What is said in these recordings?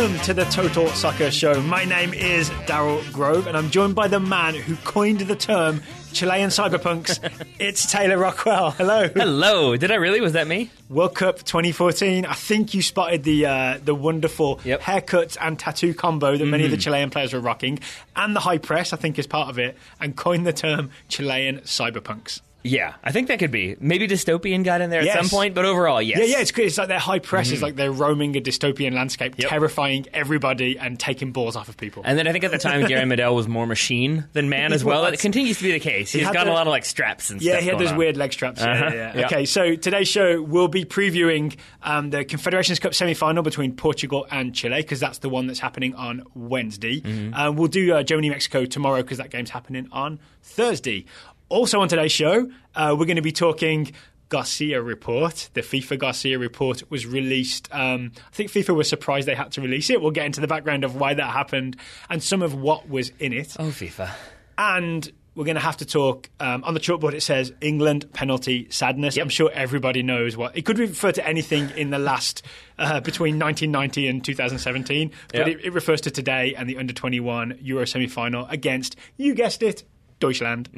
Welcome to the Total Soccer Show. My name is Daryl Grove, and I'm joined by the man who coined the term Chilean cyberpunks. It's Taylor Rockwell. Hello. Hello. Did I really? Was that me? World Cup 2014. I think you spotted the wonderful haircuts and tattoo combo that many of the Chilean players were rocking, and the high press, I think, is part of it, and coined the term Chilean cyberpunks. Yeah, I think that could be. Maybe dystopian got in there at some point, but overall, yes. Yeah, it's good. It's like their high press is like they're roaming a dystopian landscape, terrifying everybody and taking balls off of people. And then I think at the time, Gary Medel was more machine than man as well. It continues to be the case. He's got a lot of like straps and stuff. Yeah, he had those weird leg straps. Yeah. Okay, so today's show, we'll be previewing the Confederations Cup semi-final between Portugal and Chile, because that's the one that's happening on Wednesday. We'll do Germany-Mexico tomorrow, because that game's happening on Thursday. Also on today's show, we're going to be talking Garcia Report. The FIFA Garcia Report was released. I think FIFA was surprised they had to release it. We'll get into the background of why that happened and some of what was in it. Oh, FIFA. And we're going to have to talk, on the chalkboard it says England penalty sadness. I'm sure everybody knows what. It could refer to anything in the last, between 1990 and 2017, but it refers to today and the under-21 Euro semi-final against, you guessed it, Deutschland.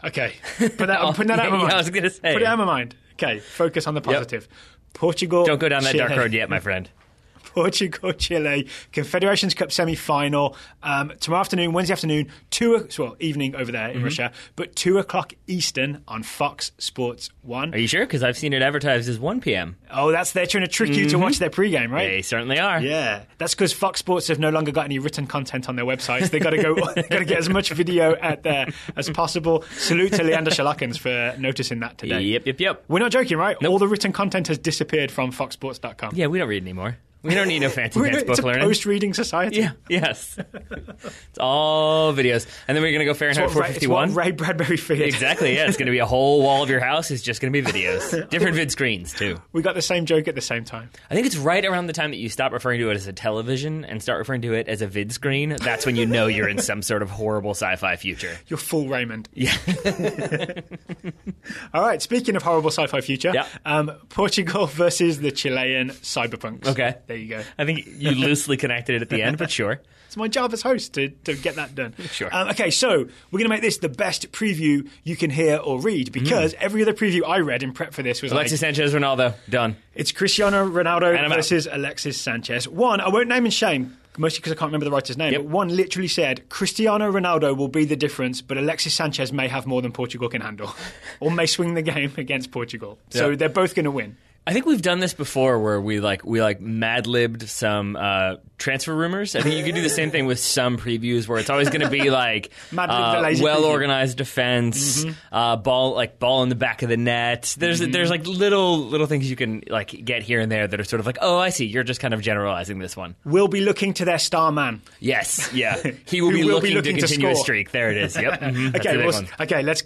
Okay. Put that out of my mind. I was going to say. Put it out of my mind. Okay. Focus on the positive. Portugal. Don't go down that Chile. dark road yet, my friend. Portugal, Chile, Confederations Cup semi-final tomorrow afternoon, Wednesday afternoon, evening over there in Russia, but 2 o'clock Eastern on Fox Sports 1. Are you sure? Because I've seen it advertised as 1 p.m. Oh, they're trying to trick you to watch their pre-game, right? They certainly are. Yeah, that's because Fox Sports have no longer got any written content on their websites. They've got to get as much video out there as possible. Salute to Leander Schalakens for noticing that today. Yep. We're not joking, right? Nope. All the written content has disappeared from foxsports.com. Yeah, we don't read anymore. We don't need no fancy pants book learning. It's a post-reading society. Yeah, yes. It's all videos. And then we're going to go Fahrenheit 451. It's what Ray Bradbury feared. Exactly, yeah. It's going to be a whole wall of your house. It's just going to be videos. Different vid screens, too. We got the same joke at the same time. I think it's right around the time that you stop referring to it as a television and start referring to it as a vid screen. That's when you know you're in some sort of horrible sci-fi future. You're full Raymond. Yeah. All right, speaking of horrible sci-fi future, Portugal versus the Chilean cyberpunks. Okay. There you go. I think you loosely connected it at the end, but sure. It's my job as host to get that done. Sure. Okay, so we're going to make this the best preview you can hear or read, because every other preview I read in prep for this was Alexis Sanchez, Ronaldo, done. It's Cristiano Ronaldo versus Alexis Sanchez. One, I won't name and shame, mostly because I can't remember the writer's name, but one literally said, Cristiano Ronaldo will be the difference, but Alexis Sanchez may have more than Portugal can handle, or may swing the game against Portugal. So they're both going to win. I think we've done this before where we mad-libbed some transfer rumors. I think you could do the same thing with some previews where it's always going to be like well-organized defense, ball in the back of the net. There's like little things you can like get here and there that are sort of like, oh, I see, you're just kind of generalizing this one. We'll be looking to their star man. Yes, yeah. He will be looking to continue a streak. There it is. Yep.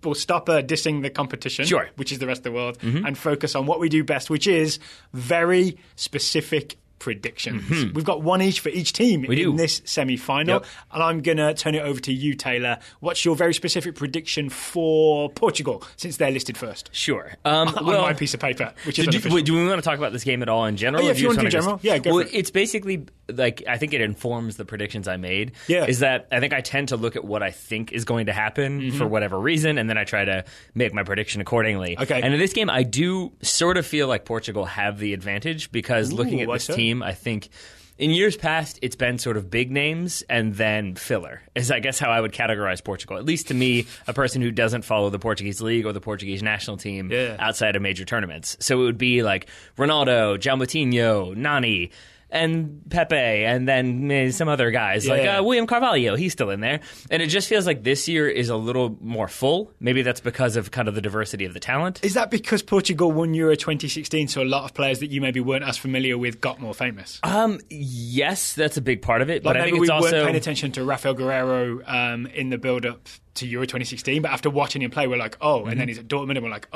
We'll stop dissing the competition, which is the rest of the world, and focus on what we do best, which is very specific predictions. We've got one each for each team in this semi-final, and I'm going to turn it over to you, Taylor. What's your very specific prediction for Portugal, since they're listed first? Sure. On my piece of paper, which is unofficial. Do we want to talk about this game at all in general? Oh, yeah, if you want to do general, go for it. It's basically, like, I think it informs the predictions I made. Yeah. Is that I think I tend to look at what I think is going to happen for whatever reason, and then I try to make my prediction accordingly. Okay. And in this game, I do sort of feel like Portugal have the advantage, because looking at this team, I think in years past, it's been sort of big names and then filler, is I guess how I would categorize Portugal. At least to me, a person who doesn't follow the Portuguese league or the Portuguese national team outside of major tournaments. So it would be like Ronaldo, João Moutinho, Nani, and Pepe, and then maybe some other guys, William Carvalho, he's still in there. And it just feels like this year is a little more full. Maybe that's because of kind of the diversity of the talent. Is that because Portugal won Euro 2016, so a lot of players that you maybe weren't as familiar with got more famous? Yes, that's a big part of it. Like, but I think we it's also weren't paying attention to Rafael Guerreiro in the build-up to Euro 2016, but after watching him play, we're like, and then he's at Dortmund, and we're like,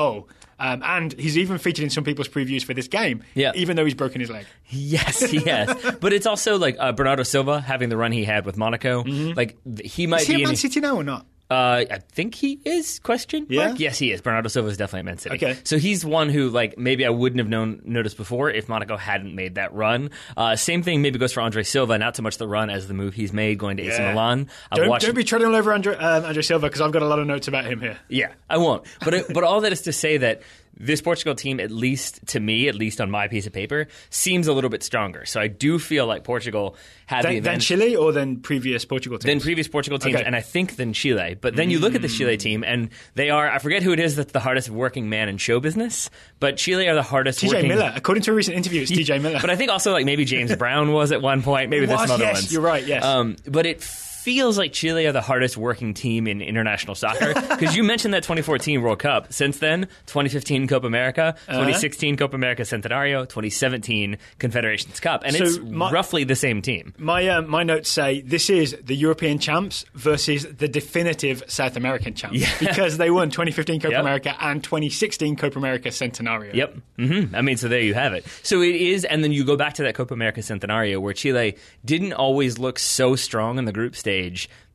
and he's even featured in some people's previews for this game, even though he's broken his leg. Yes, he has. But it's also like Bernardo Silva having the run he had with Monaco. Like, he might Is he be at Man City now or not? I think he is, question mark? Yes, he is. Bernardo Silva is definitely at Man City. Okay. So he's one who, like, maybe I wouldn't have noticed before if Monaco hadn't made that run. Same thing maybe goes for Andre Silva, not so much the run as the move he's made going to AC Milan. Don't be treading all over Andre Silva, because I've got a lot of notes about him here. Yeah, I won't. But all that is to say that this Portugal team, at least to me, at least on my piece of paper, seems a little bit stronger. So I do feel like Portugal had the advantage. Than Chile or than previous Portugal teams? Than previous Portugal teams, and I think than Chile. But then you look at the Chile team, and they are, I forget who it is that's the hardest working man in show business, but Chile are the hardest working... TJ Miller. According to a recent interview, it's TJ Miller. But I think also like maybe James Brown was at one point. Maybe there's some other ones. You're right, yes. But it feels like Chile are the hardest working team in international soccer, because you mentioned that 2014 World Cup. Since then, 2015 Copa America, 2016 Copa America Centenario, 2017 Confederations Cup, and it's roughly the same team. My notes say this is the European champs versus the definitive South American champs, because they won 2015 Copa America and 2016 Copa America Centenario. Yep. Mm-hmm. I mean, so there you have it. So it is, and then you go back to that Copa America Centenario where Chile didn't always look so strong in the group stage.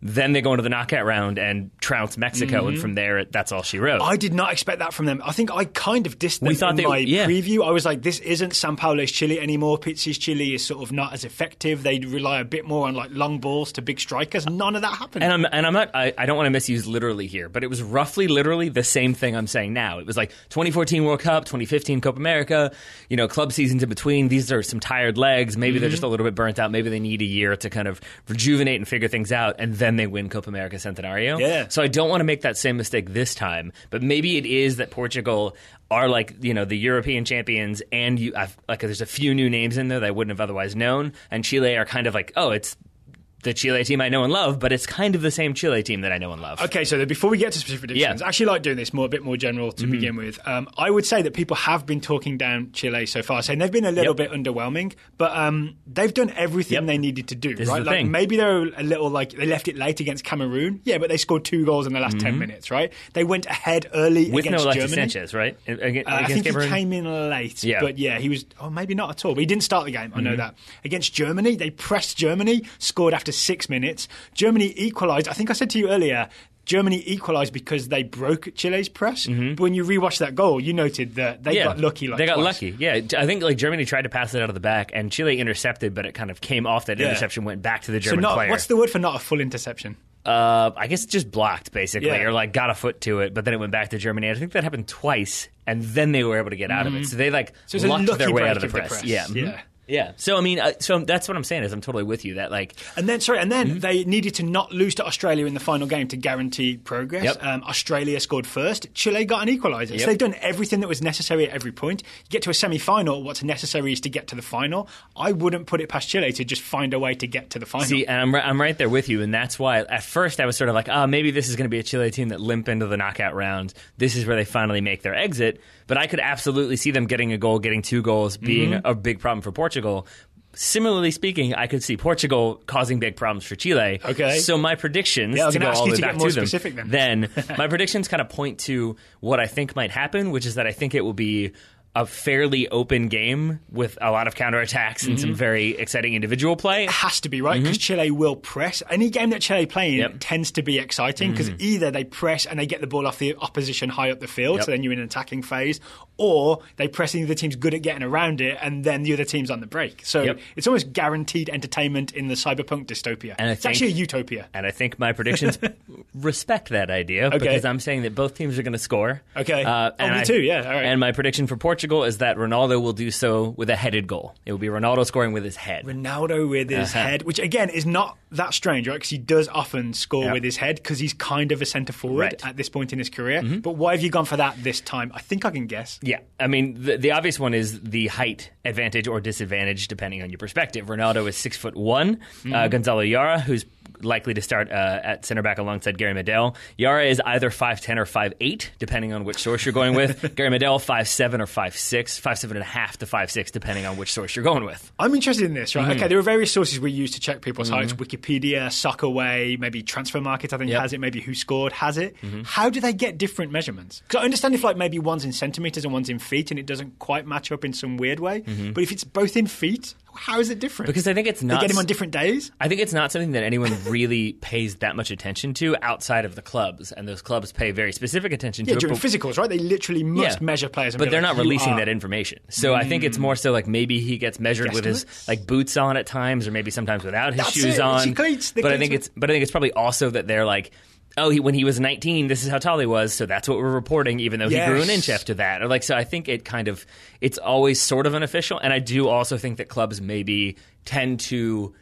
Then they go into the knockout round and trounce Mexico, and from there, that's all she wrote. I did not expect that from them. I think I kind of dissed them in my preview. I was like, this isn't Sampaoli's Chile anymore. Pizzi's Chile is sort of not as effective. They rely a bit more on like long balls to big strikers. None of that happened. And I'm not. I don't want to misuse literally here, but it was roughly, literally the same thing I'm saying now. It was like 2014 World Cup, 2015 Copa America. You know, club seasons in between. These are some tired legs. Maybe they're just a little bit burnt out. Maybe they need a year to kind of rejuvenate and figure things out, and then they win Copa America Centenario. Yeah. So I don't want to make that same mistake this time, but maybe it is that Portugal are like, you know, the European champions, and there's a few new names in there that I wouldn't have otherwise known, and Chile are kind of like, oh, it's the Chile team I know and love, but it's kind of the same Chile team that I know and love. Okay, so before we get to specific predictions, I actually like doing this a bit more general to begin with. I would say that people have been talking down Chile so far, saying they've been a little bit underwhelming, but they've done everything they needed to do. This right? is the like thing. Maybe they're a little like they left it late against Cameroon, but they scored 2 goals in the last 10 minutes, right? They went ahead early with against Alexis Germany. Sanchez, right? I think Cameroon? he came in late, but he was, maybe not at all. But he didn't start the game, I know that. Against Germany, they pressed Germany, scored after 6 minutes. Germany equalised. I think I said to you earlier, Germany equalised because they broke Chile's press. But when you rewatch that goal, you noted that they got lucky. They got lucky. Yeah, I think like Germany tried to pass it out of the back, and Chile intercepted, but it kind of came off that interception, went back to the German player. What's the word for not a full interception? I guess just blocked, basically, or like got a foot to it, but then it went back to Germany. I think that happened twice, and then they were able to get out of it. So they lucked their way out of the press. Yeah. So I mean, so that's what I'm saying is I'm totally with you that like, and then they needed to not lose to Australia in the final game to guarantee progress. Australia scored first. Chile got an equaliser. So they've done everything that was necessary at every point. You get to a semi-final. What's necessary is to get to the final. I wouldn't put it past Chile to just find a way to get to the final. See, and I'm right there with you, and that's why at first I was sort of like, maybe this is going to be a Chile team that limp into the knockout round. This is where they finally make their exit. But I could absolutely see them getting a goal, getting 2 goals, being a big problem for Portugal. Similarly speaking, I could see Portugal causing big problems for Chile. Okay. So my predictions, to go all the way back to them, then my predictions kind of point to what I think might happen, which is that I think it will be a fairly open game with a lot of counterattacks and some very exciting individual play. It has to be, right? Because Chile will press. Any game that Chile play in tends to be exciting because either they press and they get the ball off the opposition high up the field, so then you're in an attacking phase, or they press and the other team's good at getting around it and then the other team's on the break. So it's almost guaranteed entertainment in the cyberpunk dystopia. And it's actually a utopia. And I think my predictions respect that idea because I'm saying that both teams are going to score. Okay. Me too, yeah. All right. And my prediction for Portugal is that Ronaldo will do so with a headed goal. It will be Ronaldo scoring with his head. Ronaldo with his head, which again is not that strange, right? Because he does often score with his head because he's kind of a centre forward at this point in his career. But why have you gone for that this time? I think I can guess. Yeah, I mean, the obvious one is the height advantage or disadvantage, depending on your perspective. Ronaldo is 6'1". Gonzalo Yara, who's likely to start at centre back alongside Gary Medel. Yara is either 5'10" or 5'8", depending on which source you're going with. Gary Medel 5'7" or 5'6", 5'7.5" to 5'6", depending on which source you're going with. I'm interested in this, right? Okay, there are various sources we use to check people's heights. Wikipedia, Soccerway, maybe Transfer Market, I think has it, maybe Who Scored has it. How do they get different measurements? Because I understand if like maybe one's in centimetres and one's in feet and it doesn't quite match up in some weird way, but if it's both in feet, How is it different? Because I think it's not... They get him on different days? I think it's not something that anyone really pays that much attention to outside of the clubs, and those clubs pay very specific attention to it. During physicals, right? They literally must measure players. But they're not releasing that information. So I think it's more so like maybe he gets measured with his like boots on at times, or maybe sometimes without his shoes on. But I think it's probably also that they're like, when he was 19, this is how tall he was, so that's what we're reporting, even though he grew an inch after that. Or so I think it's always sort of unofficial, and I do also think that clubs maybe tend to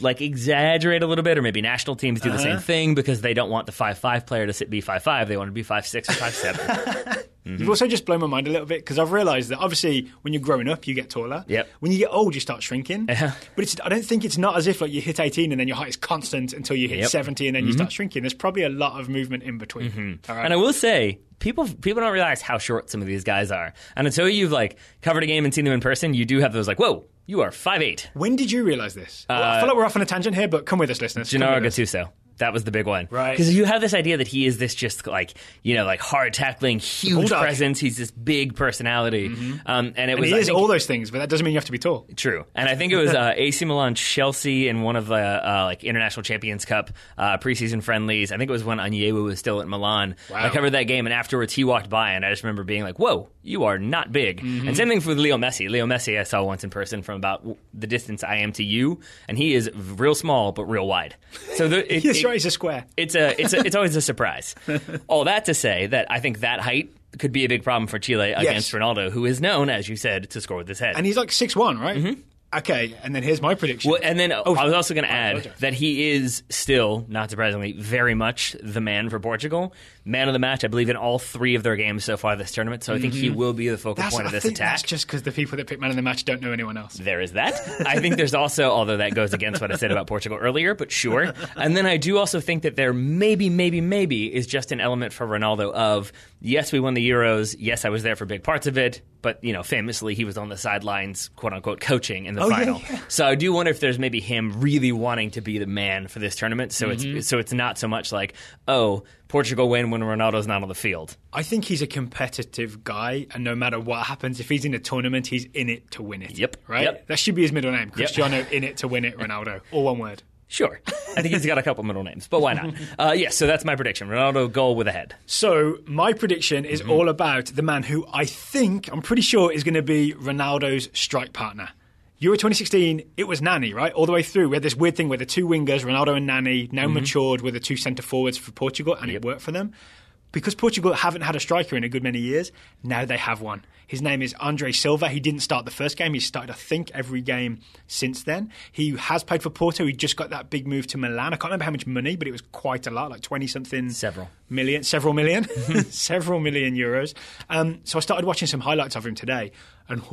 like exaggerate a little bit, or maybe national teams do the same thing because they don't want the 5'5" player to be 5'5", they want to be 5'6" or 5'7". You've also just blown my mind a little bit because I've realised that obviously when you're growing up, you get taller. Yep. When you get old, you start shrinking. But I don't think it's not as if like you hit 18 and then your height is constant until you hit 70 and then you start shrinking. There's probably a lot of movement in between. All right. And I will say, people don't realize how short some of these guys are. And until you've like covered a game and seen them in person, you do have those like, whoa, you are 5'8". When did you realise this? I feel like we're off on a tangent here, but come with us, listeners. Gennaro Gattuso. That was the big one. Right. Because you have this idea that he is this just like, like hard tackling, huge presence. He's this big personality. And he is all those things, but that doesn't mean you have to be tall. True. And I think it was AC Milan Chelsea in one of the like International Champions Cup preseason friendlies. I think it was when Onyewu was still at Milan. Wow. I covered that game, and afterwards he walked by, and I just remember being like, whoa, you are not big. And same thing with Leo Messi. Leo Messi I saw once in person from about the distance I am to you, and he is real small but real wide. So he's a square. It's always a surprise. All that to say that I think that height could be a big problem for Chile against Ronaldo, who is known, as you said, to score with his head. And he's like 6'1", right? Okay, and then here's my prediction. Well, and then I was also going to add that he is still, not surprisingly, very much the man for Portugal. Man of the match, I believe, in all 3 of their games so far this tournament. So I think he will be the focal point of this attack. That's just because the people that pick man of the match don't know anyone else. There is that. I think there's also, although that goes against what I said about Portugal earlier, but sure. And then I do also think that there maybe is just an element for Ronaldo of, yes, we won the Euros. Yes, I was there for big parts of it. But, famously, he was on the sidelines, quote-unquote, coaching in the final. Yeah. So I do wonder if there's maybe him really wanting to be the man for this tournament. So it's not so much like, Portugal win when Ronaldo's not on the field. I think he's a competitive guy, and no matter what happens, if he's in a tournament, he's in it to win it. Yep. Right? Yep. That should be his middle name. Cristiano, in it to win it, Ronaldo. All one word. Sure. I think he's got a couple middle names, but why not? So that's my prediction. Ronaldo goal with a head. So my prediction is all about the man who I'm pretty sure is going to be Ronaldo's strike partner. Euro 2016, it was Nani, right? All the way through. We had this weird thing where the 2 wingers, Ronaldo and Nani, now matured with the 2 centre-forwards for Portugal, and it worked for them. Because Portugal haven't had a striker in a good many years, now they have one. His name is Andre Silva. He didn't start the first game. He started, I think, every game since then. He has played for Porto. He just got that big move to Milan. I can't remember how much money, but it was quite a lot, like 20-something... Several million euros. So I started watching some highlights of him today, and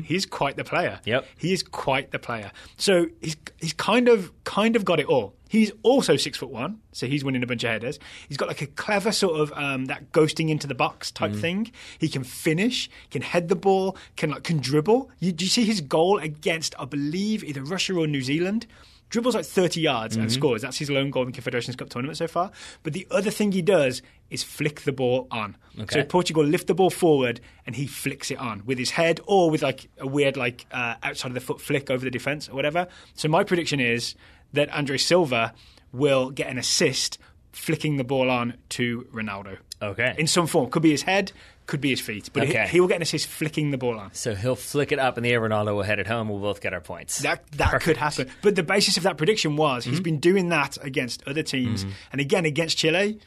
he's quite the player. Yep. He is quite the player. So he's kind of got it all. He's also 6'1", so he's winning a bunch of headers. He's got like a clever sort of that ghosting into the box type thing. He can finish, can head the ball, can dribble. Do you see his goal against, I believe, either Russia or New Zealand? Dribbles like 30 yards and scores. That's his lone goal in the Confederations Cup tournament so far. But the other thing he does is flick the ball on. Okay. So Portugal lift the ball forward and he flicks it on with his head or with like a weird outside of the foot flick over the defence or whatever. So my prediction is that Andre Silva will get an assist flicking the ball on to Ronaldo. Okay. In some form. Could be his head, could be his feet. But he will get an assist flicking the ball on. So he'll flick it up in the air, Ronaldo will head it home, we'll both get our points. That could happen. But the basis of that prediction was he's been doing that against other teams. And again, against Chile,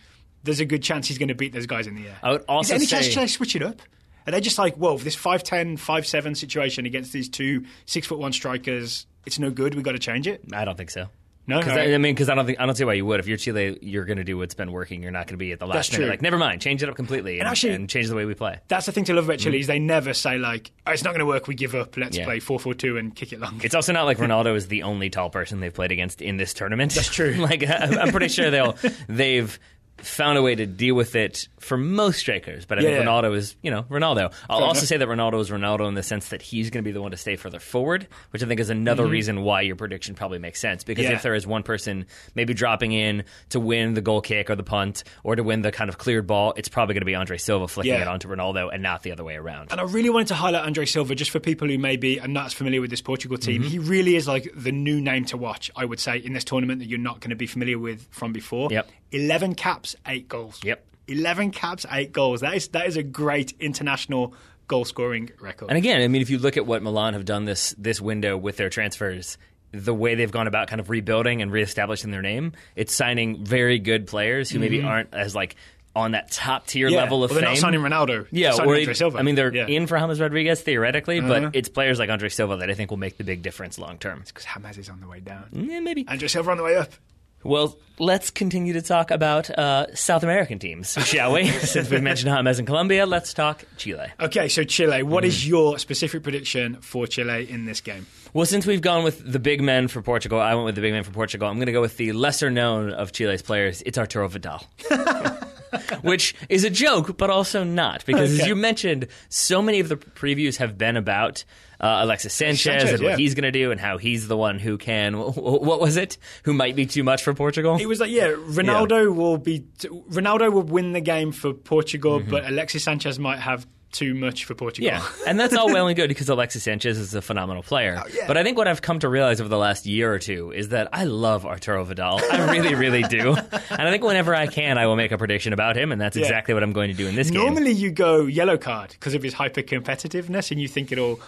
there's a good chance he's going to beat those guys in the air. I would also Is there any chance Chile switch it up? Are they just like, whoa, this 5'10", 5'7" situation against these 2 6'1" strikers, it's no good, we've got to change it? I don't think so. No, because I don't see why you would. If you're Chile, you're going to do what's been working. You're not going to be at the last minute. Like, never mind, change it up completely and change the way we play. That's the thing to love about Chile is they never say like, it's not going to work, we give up, let's play 4-4-2 and kick it long. It's also not like Ronaldo is the only tall person they've played against in this tournament. That's true. I'm pretty sure they've found a way to deal with it for most strikers, but I think Ronaldo is, Ronaldo. I'll also say that Ronaldo is Ronaldo in the sense that he's going to be the one to stay further forward, which I think is another reason why your prediction probably makes sense. Because if there is one person maybe dropping in to win the goal kick or the punt or to win the kind of cleared ball, it's probably going to be Andre Silva flicking it onto Ronaldo and not the other way around. And I really wanted to highlight Andre Silva just for people who maybe are not as familiar with this Portugal team. He really is like the new name to watch, I would say, in this tournament that you're not going to be familiar with from before. 11 caps, 8 goals. 11 caps, 8 goals. That is a great international goal-scoring record. And again, I mean, if you look at what Milan have done this window with their transfers, the way they've gone about kind of rebuilding and reestablishing their name, it's signing very good players who maybe aren't as like on that top tier level of fame. They're not signing Ronaldo. Yeah, signing Andre Silva. I mean, they're in for James Rodriguez theoretically, but it's players like Andre Silva that I think will make the big difference long term. It's because James is on the way down. Yeah, maybe. Andre Silva on the way up. Well, let's continue to talk about South American teams, shall we? Since we've mentioned James in Colombia, let's talk Chile. Okay, so Chile. What is your specific prediction for Chile in this game? Well, since we've gone with the big men for Portugal, I went with the big men for Portugal. I'm going to go with the lesser known of Chile's players. It's Arturo Vidal. Which is a joke, but also not. Because as you mentioned, so many of the previews have been about Alexis Sanchez and what he's going to do and how he's the one who can, what was it? Who might be too much for Portugal? It was like, Ronaldo will win the game for Portugal, but Alexis Sanchez might have too much for Portugal. Yeah, and that's all well and good because Alexis Sanchez is a phenomenal player. But I think what I've come to realize over the last year or two is that I love Arturo Vidal. I really, really do. And I think whenever I can, I will make a prediction about him, and that's exactly what I'm going to do in this game. Normally you go yellow card because of his hyper-competitiveness, and you think it'll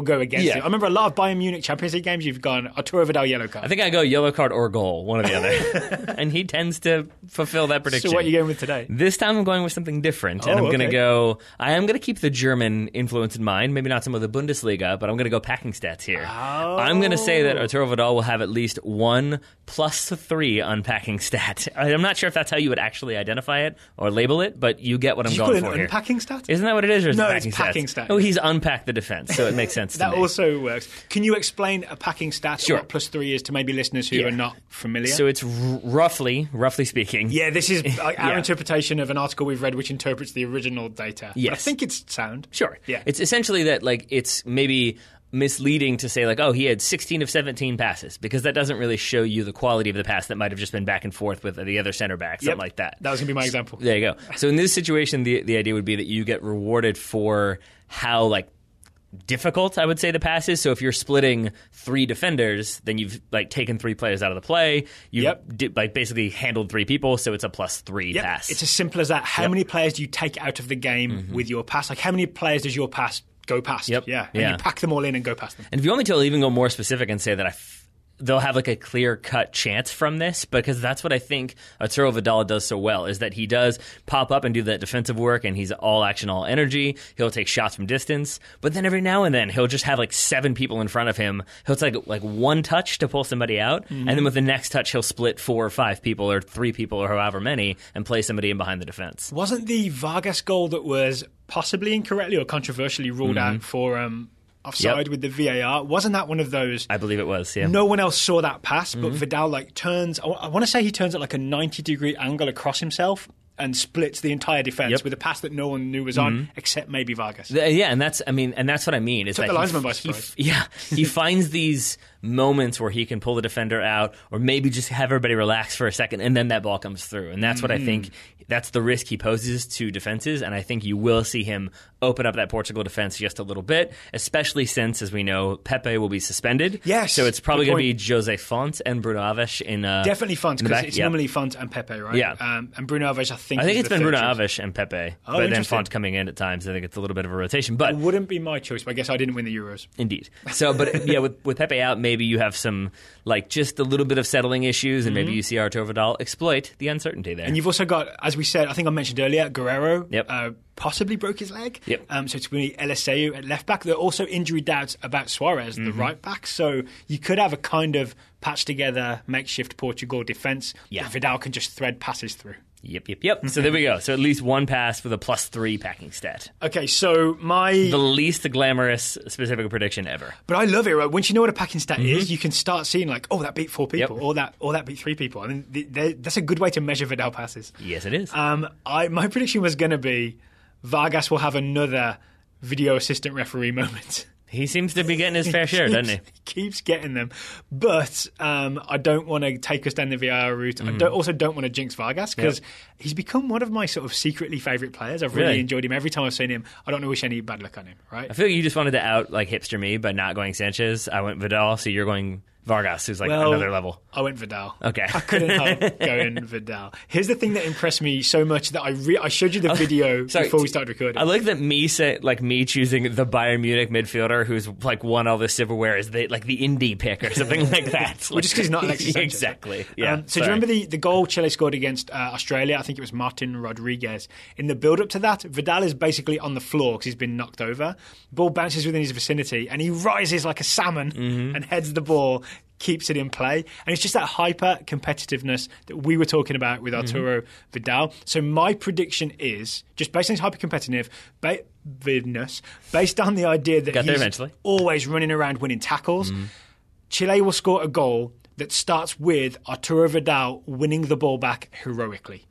go against it. I remember a lot of Bayern Munich Champions League games, you've gone Arturo Vidal yellow card. I think I go yellow card or goal, one or the other. And he tends to fulfill that prediction. So what are you going with today? This time I'm going with something different. And I am going to keep the German influence in mind, maybe not some of the Bundesliga, but I'm going to go packing stats here. I'm going to say that Arturo Vidal will have at least 1 +3 unpacking stat. I'm not sure if that's how you would actually identify it or label it, but you get what I'm going for here. Unpacking stat? Isn't that what it is? Or is no, it it's packing stat. Oh, he's unpacked the defense, so it makes sense to that me. Also works. Can you explain a packing stat or what +3 is to maybe listeners who are not familiar? So it's roughly speaking. Yeah, this is our interpretation of an article we've read which interprets the original data. Yes. But I think it's sound. Sure. Yeah. It's essentially that it's maybe misleading to say he had 16 of 17 passes because that doesn't really show you the quality of the pass that might have just been back and forth with the other center back, something like that. That was going to be my example. There you go. So in this situation, the idea would be that you get rewarded for how difficult, I would say, the pass is. So if you're splitting 3 defenders, then you've taken 3 players out of the play. You basically handled 3 people, so it's a +3 pass. It's as simple as that. How many players do you take out of the game with your pass? How many players does your pass go past? And you pack them all in and go past them. And if you want me to even go more specific and say that they'll have a clear-cut chance from this, because that's what I think Arturo Vidal does so well, is that he does pop up and do that defensive work, and he's all action, all energy. He'll take shots from distance, but then every now and then he'll just have 7 people in front of him. He'll take one touch to pull somebody out, and then with the next touch he'll split 4 or 5 people or 3 people or however many and play somebody in behind the defense. Wasn't the Vargas goal that was possibly incorrectly or controversially ruled out for offside with the VAR? Wasn't that one of those? I believe it was, yeah. No one else saw that pass, but Vidal turns, I want to say he turns at a 90-degree angle across himself and splits the entire defense with a pass that no one knew was on, except maybe Vargas. And that's what I mean. Is took that the linesman by surprise. He finds these moments where he can pull the defender out, or maybe just have everybody relax for a second, and then that ball comes through. And that's what I think. That's the risk he poses to defenses, and I think you will see him open up that Portugal defense just a little bit, especially since, as we know, Pepe will be suspended. Yes. So it's probably going to be Jose Font and Bruno Alves in definitely Font, because it's normally Font and Pepe, right? Yeah. And Bruno Alves, I think it's been Bruno Alves and Pepe, but then Font coming in at times. I think it's a little bit of a rotation. But it wouldn't be my choice, but I guess I didn't win the Euros. Indeed. So, but with Pepe out, maybe you have some just a little bit of settling issues, and maybe you see Arturo Vidal exploit the uncertainty there. And you've also got, as we said, I think I mentioned earlier, Guerrero possibly broke his leg. So it's going to be Eliseu at left back. There are also injury doubts about Suarez, the right back. So you could have a kind of patched together makeshift Portugal defence that Vidal can just thread passes through. Yep. So there we go. So at least one pass with a +3 packing stat. Okay, so the least glamorous specific prediction ever. But I love it, right? Once you know what a packing stat is, you can start seeing like, oh, that beat 4 people, or that beat 3 people. I mean, that's a good way to measure Vidal passes. Yes, it is. My prediction was going to be Vargas will have another video assistant referee moment. He seems to be getting his fair share, doesn't he? He keeps getting them. But I don't want to take us down the VAR route. I also don't want to jinx Vargas because he's become one of my sort of secretly favourite players. I've really enjoyed him. Every time I've seen him, I don't wish any bad luck on him, right? I feel like you just wanted to out like hipster me by not going Sanchez. I went Vidal, so you're going Vargas, who's like another level. I went Vidal. Okay. I couldn't help going Vidal. Here's the thing that impressed me so much that I showed you the video before we started recording. I like that me choosing the Bayern Munich midfielder who's like won all this silverware is the indie pick or something like that. Well, just because he's not Alexis Sanchez. Exactly. Yeah. So do you remember the goal Chile scored against Australia? I think it was Martin Rodriguez. In the build-up to that, Vidal is basically on the floor because he's been knocked over. Ball bounces within his vicinity and he rises like a salmon and heads the ball, keeps it in play. And it's just that hyper competitiveness that we were talking about with Arturo Vidal. So my prediction is, just based on his hyper competitiveness, based on the idea that he's always running around winning tackles, Chile will score a goal that starts with Arturo Vidal winning the ball back heroically.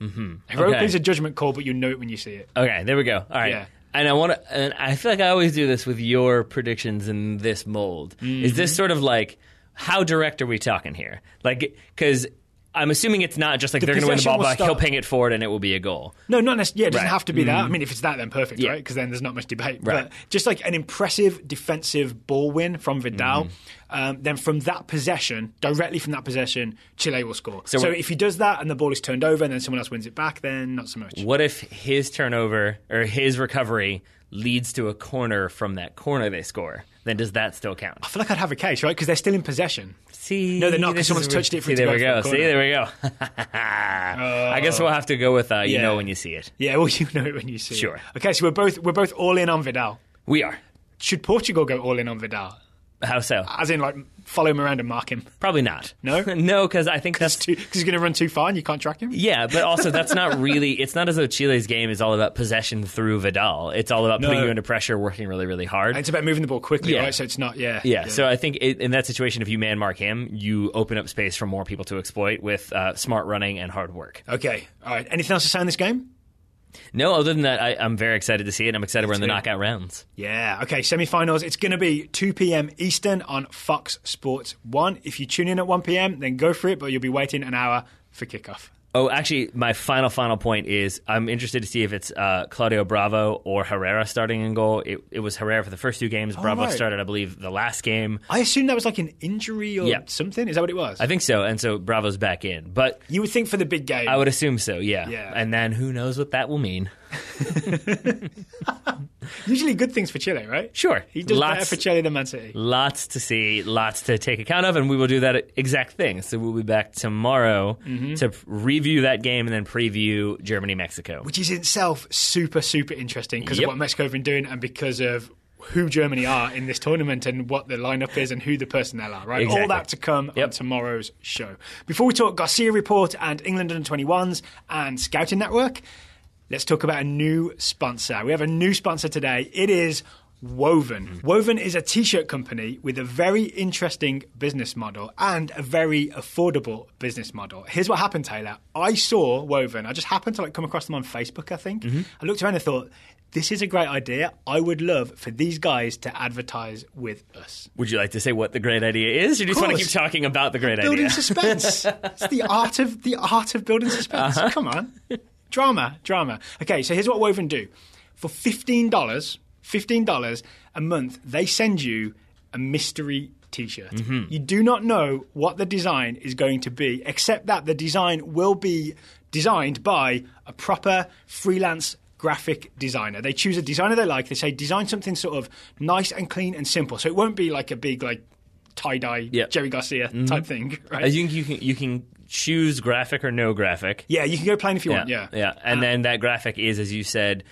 Heroically is a judgment call, but you know it when you see it. Okay, there we go. All right. Yeah. And I feel like I always do this with your predictions in this mold. Is this sort of like, how direct are we talking here? Like, because I'm assuming it's not just like they're going to win the ball back, he'll ping it forward, and it will be a goal. No, not necessarily. Yeah, it doesn't have to be that. I mean, if it's that, then perfect, right? Because then there's not much debate. Right. But just like an impressive defensive ball win from Vidal, then from that possession, directly from that possession, Chile will score. So if he does that and the ball is turned over and then someone else wins it back, then not so much. What if his turnover or his recovery leads to a corner from that corner they score? Then does that still count? I feel like I'd have a case, right? Because they're still in possession. No, they're not, because someone's touched it for it to there we go. See, there we go. I guess we'll have to go with you know when you see it. Yeah, well, you know it when you see it. Sure. Okay, so we're both all in on Vidal. We are. Should Portugal go all in on Vidal? How so? As in, like, follow him around and mark him? Probably not. No? No, because I think that's... Because he's going to run too far and you can't track him? Yeah, but also that's not really... It's not as though Chile's game is all about possession through Vidal. It's all about putting you under pressure, working really, really hard. And it's about moving the ball quickly, right? So it's not... Yeah. So I think in that situation, if you man-mark him, you open up space for more people to exploit with smart running and hard work. Okay. All right. Anything else to say on this game? No, other than that, I'm very excited to see it. I'm excited we're in the knockout rounds. Yeah, okay, semi-finals. It's going to be 2 p.m. Eastern on Fox Sports 1. If you tune in at 1 p.m., then go for it, but you'll be waiting an hour for kickoff. Oh, actually, my final point is I'm interested to see if it's Claudio Bravo or Herrera starting in goal. It was Herrera for the first 2 games. Bravo started, I believe, the last game. I assumed that was like an injury or something. Is that what it was? I think so, and so Bravo's back in. But you would think for the big game. I would assume so, yeah. And then who knows what that will mean. Usually good things for Chile, right? Sure. He does better for Chile than Man City. Lots to see, lots to take account of, and we will do that exact thing. So we'll be back tomorrow to review that game and then preview Germany-Mexico. Which is in itself super, super interesting because of what Mexico have been doing and because of who Germany are in this tournament and what the lineup is and who the personnel are, right? Exactly. All that to come on tomorrow's show. Before we talk Garcia Report and England Under-21s and Scouting Network, let's talk about a new sponsor. We have a new sponsor today. It is Wohven. Wohven is a t-shirt company with a very interesting business model and a very affordable business model. Here's what happened, Taylor. I saw Wohven. I just happened to come across them on Facebook, I think. I looked around and thought, this is a great idea. I would love for these guys to advertise with us. Would you like to say what the great idea is, or do you just want to keep talking about the great building idea? Suspense. It's the art of building suspense. Come on. Drama. Okay, so here's what Wohven do. For $15 a month, they send you a mystery t-shirt. You do not know what the design is going to be, except that the design will be designed by a proper freelance graphic designer. They choose a designer they like. They say, design something sort of nice and clean and simple. So it won't be like a big tie-dye Jerry Garcia type thing. Right? I think you can choose graphic or no graphic. Yeah, you can go plain if you want, Yeah, and then that graphic is, as you said,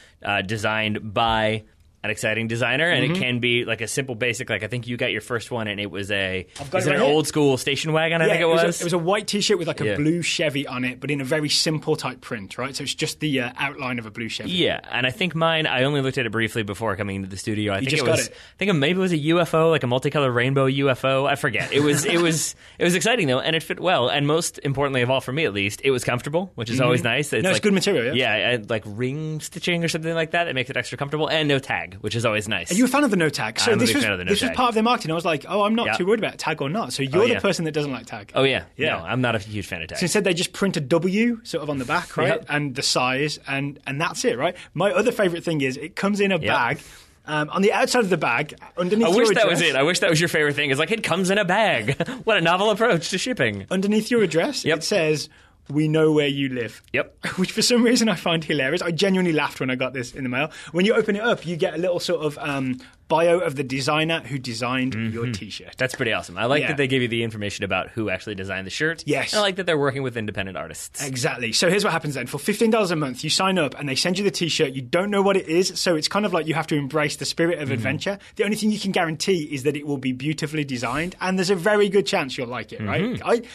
designed by an exciting designer, and it can be like a simple basic, like I think you got your first one, and it was an old school station wagon, I think it was. It was a white T-shirt with like a blue Chevy on it, but in a very simple type print, right? So it's just the outline of a blue Chevy. Yeah, and I think mine, I only looked at it briefly before coming into the studio. I think maybe it was a UFO, like a multicolored rainbow UFO. I forget. It was exciting though, and it fit well, and most importantly of all for me at least, it was comfortable, which is always nice. It's good material, yeah, like ring stitching or something like that makes it extra comfortable, and no tag, which is always nice. Are you a fan of the no tag? So this was part of their marketing. I was like, I'm not too worried about tag or not. So you're the person that doesn't like tag. Oh yeah. No, I'm not a huge fan of tag. So instead they just print a W sort of on the back, right? Yep. And the size, and that's it, right? My other favourite thing is it comes in a bag. On the outside of the bag, underneath your address... that was it. I wish that was your favorite thing. It's like, it comes in a bag. What a novel approach to shipping. Underneath your address, it says... We know where you live. Yep. Which for some reason I find hilarious. I genuinely laughed when I got this in the mail. When you open it up, you get a little sort of bio of the designer who designed your T-shirt. That's pretty awesome. I like that they give you the information about who actually designed the shirt. Yes. And I like that they're working with independent artists. Exactly. So here's what happens then. For $15 a month, you sign up and they send you the T-shirt. You don't know what it is, so it's kind of like you have to embrace the spirit of adventure. The only thing you can guarantee is that it will be beautifully designed, and there's a very good chance you'll like it, right?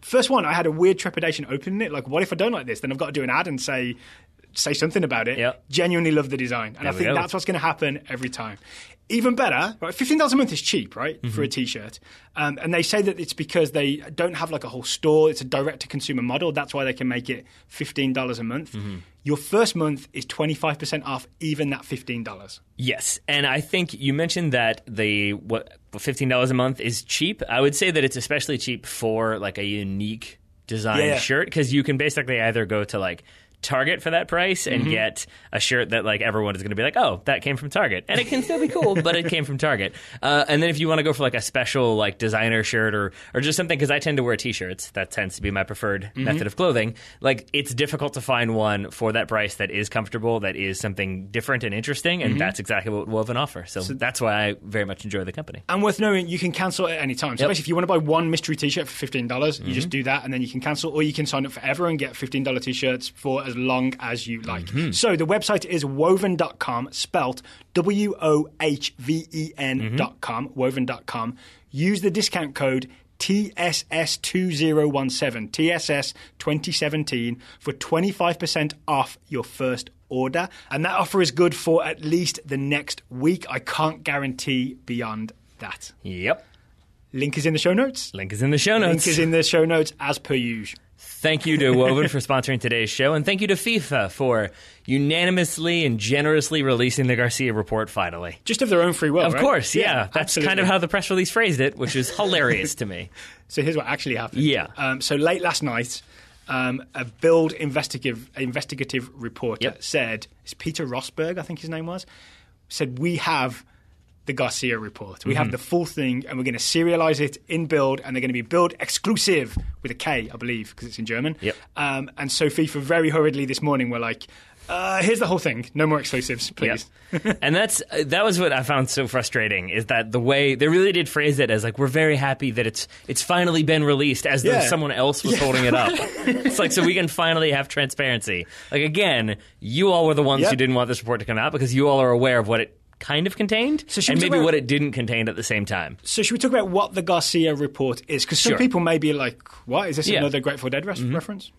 First one, I had a weird trepidation opening it. Like, what if I don't like this? Then I've got to do an ad and say something about it. Yep. Genuinely love the design. And I think that's what's going to happen every time. Even better, right? $15 a month is cheap, right, for a T-shirt. And they say that it's because they don't have like a whole store. It's a direct-to-consumer model. That's why they can make it $15 a month. Your first month is 25% off even that $15. Yes, and I think you mentioned that $15 a month is cheap. I would say that it's especially cheap for like a unique design shirt, because you can basically either go to like Target for that price and get a shirt that like everyone is going to be like, oh, that came from Target, and it can still be cool, but it came from Target. And then if you want to go for like a special like designer shirt or just something, because I tend to wear T-shirts, that tends to be my preferred method of clothing. Like, it's difficult to find one for that price that is comfortable, that is something different and interesting, and that's exactly what Wohven offers. So that's why I very much enjoy the company. And worth knowing, you can cancel at any time. So basically, if you want to buy one mystery T-shirt for $15, you just do that, and then you can cancel, or you can sign up forever and get $15 T-shirts for as long as you like. So the website is woven.com, spelt WOHVEN.com, woven.com. Use the discount code TSS2017, TSS 2017, for 25% off your first order. And that offer is good for at least the next week. I can't guarantee beyond that. Yep. Link is in the show notes. Link is in the show notes. Link is in the show notes as per usual. Thank you to Wohven for sponsoring today's show, and thank you to FIFA for unanimously and generously releasing the Garcia Report finally. Just of their own free will, Of right? course, yeah. That's kind of how the press release phrased it, which is hilarious to me. So here's what actually happened. Yeah. So late last night, a Build investigative reporter said, it's Peter Rosberg, I think his name was, said, we have the Garcia Report. We have the full thing, and we're going to serialize it in Build, and they're going to be Build exclusive with a K, I believe, because it's in German. Yep. And so FIFA very hurriedly this morning were like, here's the whole thing. No more exclusives, please. Yep. And that was what I found so frustrating, is that the way they really did phrase it as like, we're very happy that it's finally been released, as though someone else was holding it up. It's like, so we can finally have transparency. Like, again, you all were the ones who didn't want this report to come out, because you all are aware of what it kind of contained, and maybe what it didn't contain at the same time. So should we talk about what the Garcia Report is? Because some people may be like, what? Is this another Grateful Dead reference?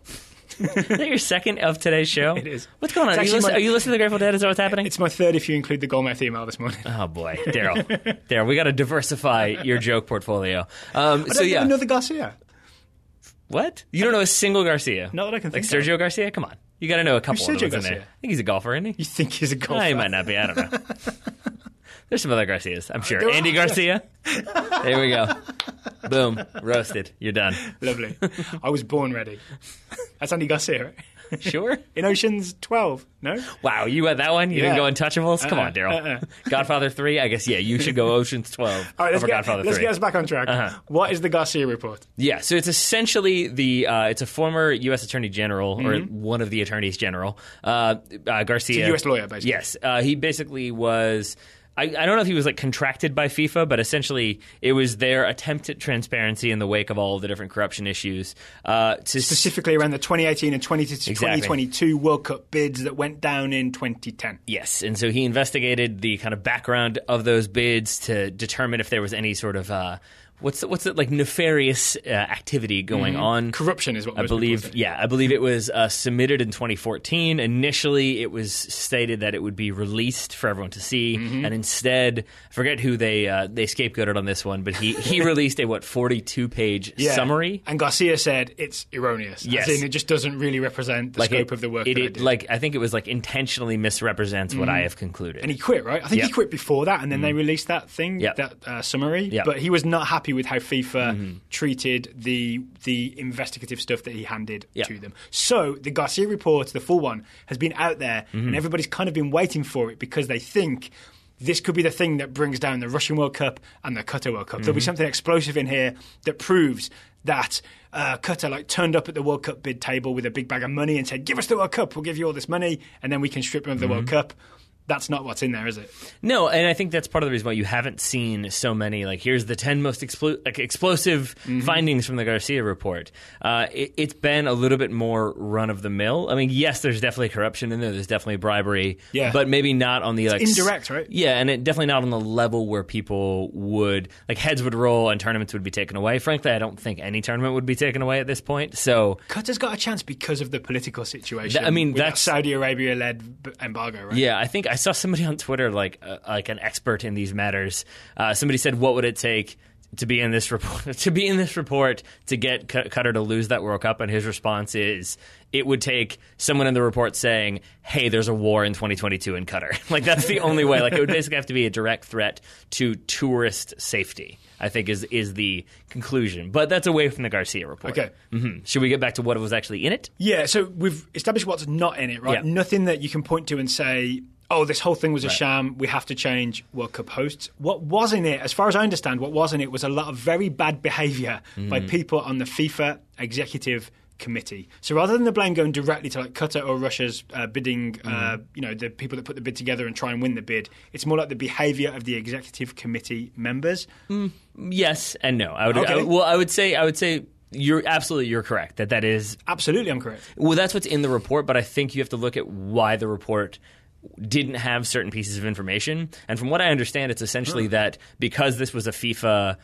Is that your second of today's show? It is. What's going on? Are you listening to the Grateful Dead? Is that what's happening? It's my third if you include the Goldmouth email this morning. Oh, boy. Daryl, we got to diversify your joke portfolio. I don't know the Garcia. What? You don't know a single Garcia? Not that I can think of. Like Sergio Garcia? Come on. You got to know a couple of ones in there. I think he's a golfer, isn't he? You think he's a golfer? He might not be. I don't know. There's some other Garcias, I'm sure. Andy Garcia? There we go. Boom. Roasted. You're done. Lovely. I was born ready. That's Andy Garcia, right? Sure. In Ocean's 12, no? Wow, you had that one? You didn't go Untouchables? Come on, Daryl. Godfather 3? I guess, you should go Ocean's 12 over Godfather 3. Let's get us back on track. What is the Garcia Report? Yeah, so it's essentially it's a former U.S. Attorney General, or one of the Attorneys General, Garcia. It's a U.S. lawyer, basically. Yes. He basically was I don't know if he was like contracted by FIFA, but essentially it was their attempt at transparency in the wake of all of the different corruption issues. Specifically around the 2018 and 2022 World Cup bids that went down in 2010. Yes, and so he investigated the kind of background of those bids to determine if there was any sort of what's it like nefarious activity going on. Corruption is what I believe. Yeah, I believe it was submitted in 2014. Initially, it was stated that it would be released for everyone to see, and instead, I forget who they scapegoated on this one, but he released a 42-page summary. And Garcia said it's erroneous. Yes, as in it just doesn't really represent the scope of the work. I think it was like intentionally misrepresents what I have concluded. And he quit, right? I think he quit before that, and then they released that thing, that summary. But he was not happy with how FIFA treated the investigative stuff that he handed to them. So the Garcia Report, the full one, has been out there, and everybody's kind of been waiting for it because they think this could be the thing that brings down the Russian World Cup and the Qatar World Cup. There'll be something explosive in here that proves that Qatar turned up at the World Cup bid table with a big bag of money and said, give us the World Cup, we'll give you all this money, and then we can strip them of the World Cup. That's not what's in there, is it? No, and I think that's part of the reason why you haven't seen so many, here's the 10 most explosive findings from the Garcia Report. It's been a little bit more run-of-the-mill. I mean, yes, there's definitely corruption in there. There's definitely bribery. Yeah. But maybe not on the... It's indirect, right? Yeah, and definitely not on the level where people would... heads would roll and tournaments would be taken away. Frankly, I don't think any tournament would be taken away at this point, so... Qatar's got a chance because of the political situation. That's Saudi Arabia-led embargo, right? Yeah, I saw somebody on Twitter, like an expert in these matters. Somebody said, "What would it take to be in this report? To get Qatar to lose that World Cup?" And his response is, "It would take someone in the report saying, 'Hey, there's a war in 2022 in Qatar.'" That's the only way. It would basically have to be a direct threat to tourist safety, I think is the conclusion. But that's away from the Garcia Report. Okay. Should we get back to what was actually in it? Yeah, so we've established what's not in it, right? Yeah. Nothing that you can point to and say, oh, this whole thing was a sham, we have to change World Cup hosts. What was in it, as far as I understand, what was in it was a lot of very bad behaviour by people on the FIFA Executive Committee. So rather than the blame going directly to Qatar or Russia's bidding, the people that put the bid together and try and win the bid, it's more like the behaviour of the Executive Committee members. Yes and no. I would say you're correct. That is... Absolutely, I'm correct. Well, that's what's in the report, but I think you have to look at why the report didn't have certain pieces of information. And from what I understand, it's essentially that because this was a FIFA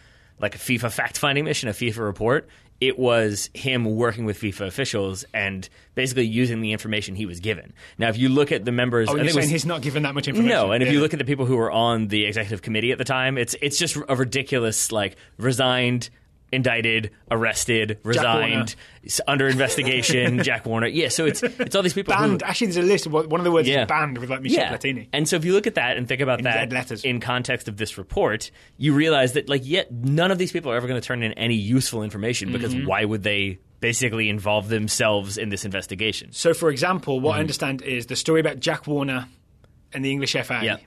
fact-finding mission, a FIFA report, it was him working with FIFA officials and basically using the information he was given. Now, if you look at the members... Oh, you're saying he's not given that much information? No, and if you look at the people who were on the executive committee at the time, it's just a ridiculous, resigned... indicted, arrested, resigned, under investigation, Jack Warner. Yeah, so it's all these people banned. Actually, there's a list. One of the words is banned with Michel Platini. And so if you look at that and think about that in context of this report, you realize that none of these people are ever going to turn in any useful information because why would they basically involve themselves in this investigation? So, for example, what I understand is the story about Jack Warner and the English FA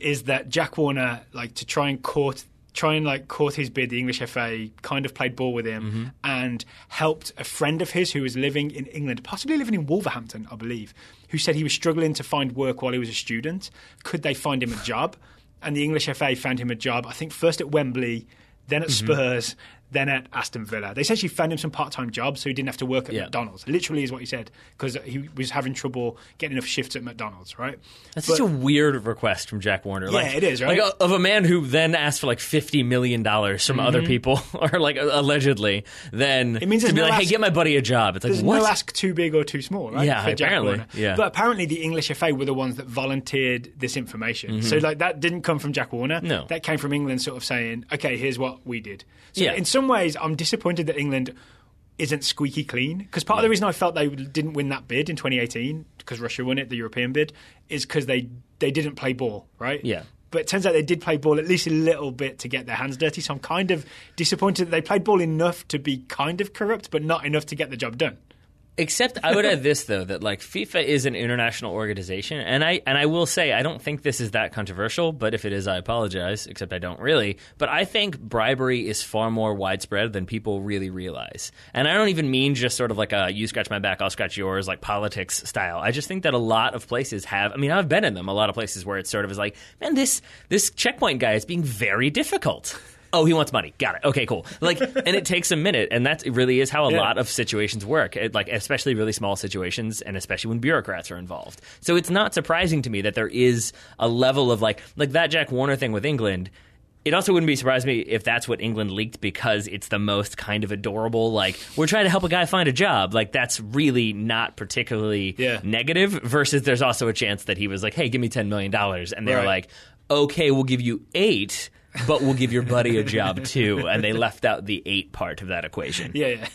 is that Jack Warner, to try and court his bid, the English FA kind of played ball with him and helped a friend of his who was living in England, possibly living in Wolverhampton, I believe, who said he was struggling to find work while he was a student. Could they find him a job? And the English FA found him a job, I think first at Wembley, then at Spurs, then at Aston Villa. They essentially found him some part-time jobs so he didn't have to work at McDonald's. Literally is what he said, because he was having trouble getting enough shifts at McDonald's, right? That's such a weird request from Jack Warner. Yeah, it is, right? Of a man who then asked for $50 million from other people, or allegedly, then it means to be hey, get my buddy a job. It's there's what? No ask too big or too small, right? Yeah, apparently. Yeah. But apparently the English FA were the ones that volunteered this information. So that didn't come from Jack Warner. No. That came from England sort of saying, okay, here's what we did. So in some ways, I'm disappointed that England isn't squeaky clean, because part of the reason I felt they didn't win that bid in 2018, because Russia won it, the European bid, is because they didn't play ball, right? Yeah. But it turns out they did play ball at least a little bit to get their hands dirty, so I'm kind of disappointed that they played ball enough to be kind of corrupt, but not enough to get the job done. Except I would add this, though, that like FIFA is an international organization, and I will say I don't think this is that controversial, but if it is, I apologize, except I don't really. But I think bribery is far more widespread than people really realize. And I don't even mean just sort of like a you scratch my back, I'll scratch yours, like politics style. I just think that a lot of places have, I mean, I've been in them, a lot of places where it sort of is like, man, this checkpoint guy is being very difficult. Oh, he wants money. Got it. Okay, cool. Like, and it takes a minute, and that really is how a lot of situations work. Like, especially really small situations, and especially when bureaucrats are involved. So it's not surprising to me that there is a level of like that Jack Warner thing with England. It also wouldn't be surprising me if that's what England leaked because it's the most kind of adorable, like, we're trying to help a guy find a job. Like, that's really not particularly negative, versus there's also a chance that he was like, hey, give me $10 million. And they were like, okay, we'll give you 8. But we'll give your buddy a job too, and they left out the 8 part of that equation. Yeah.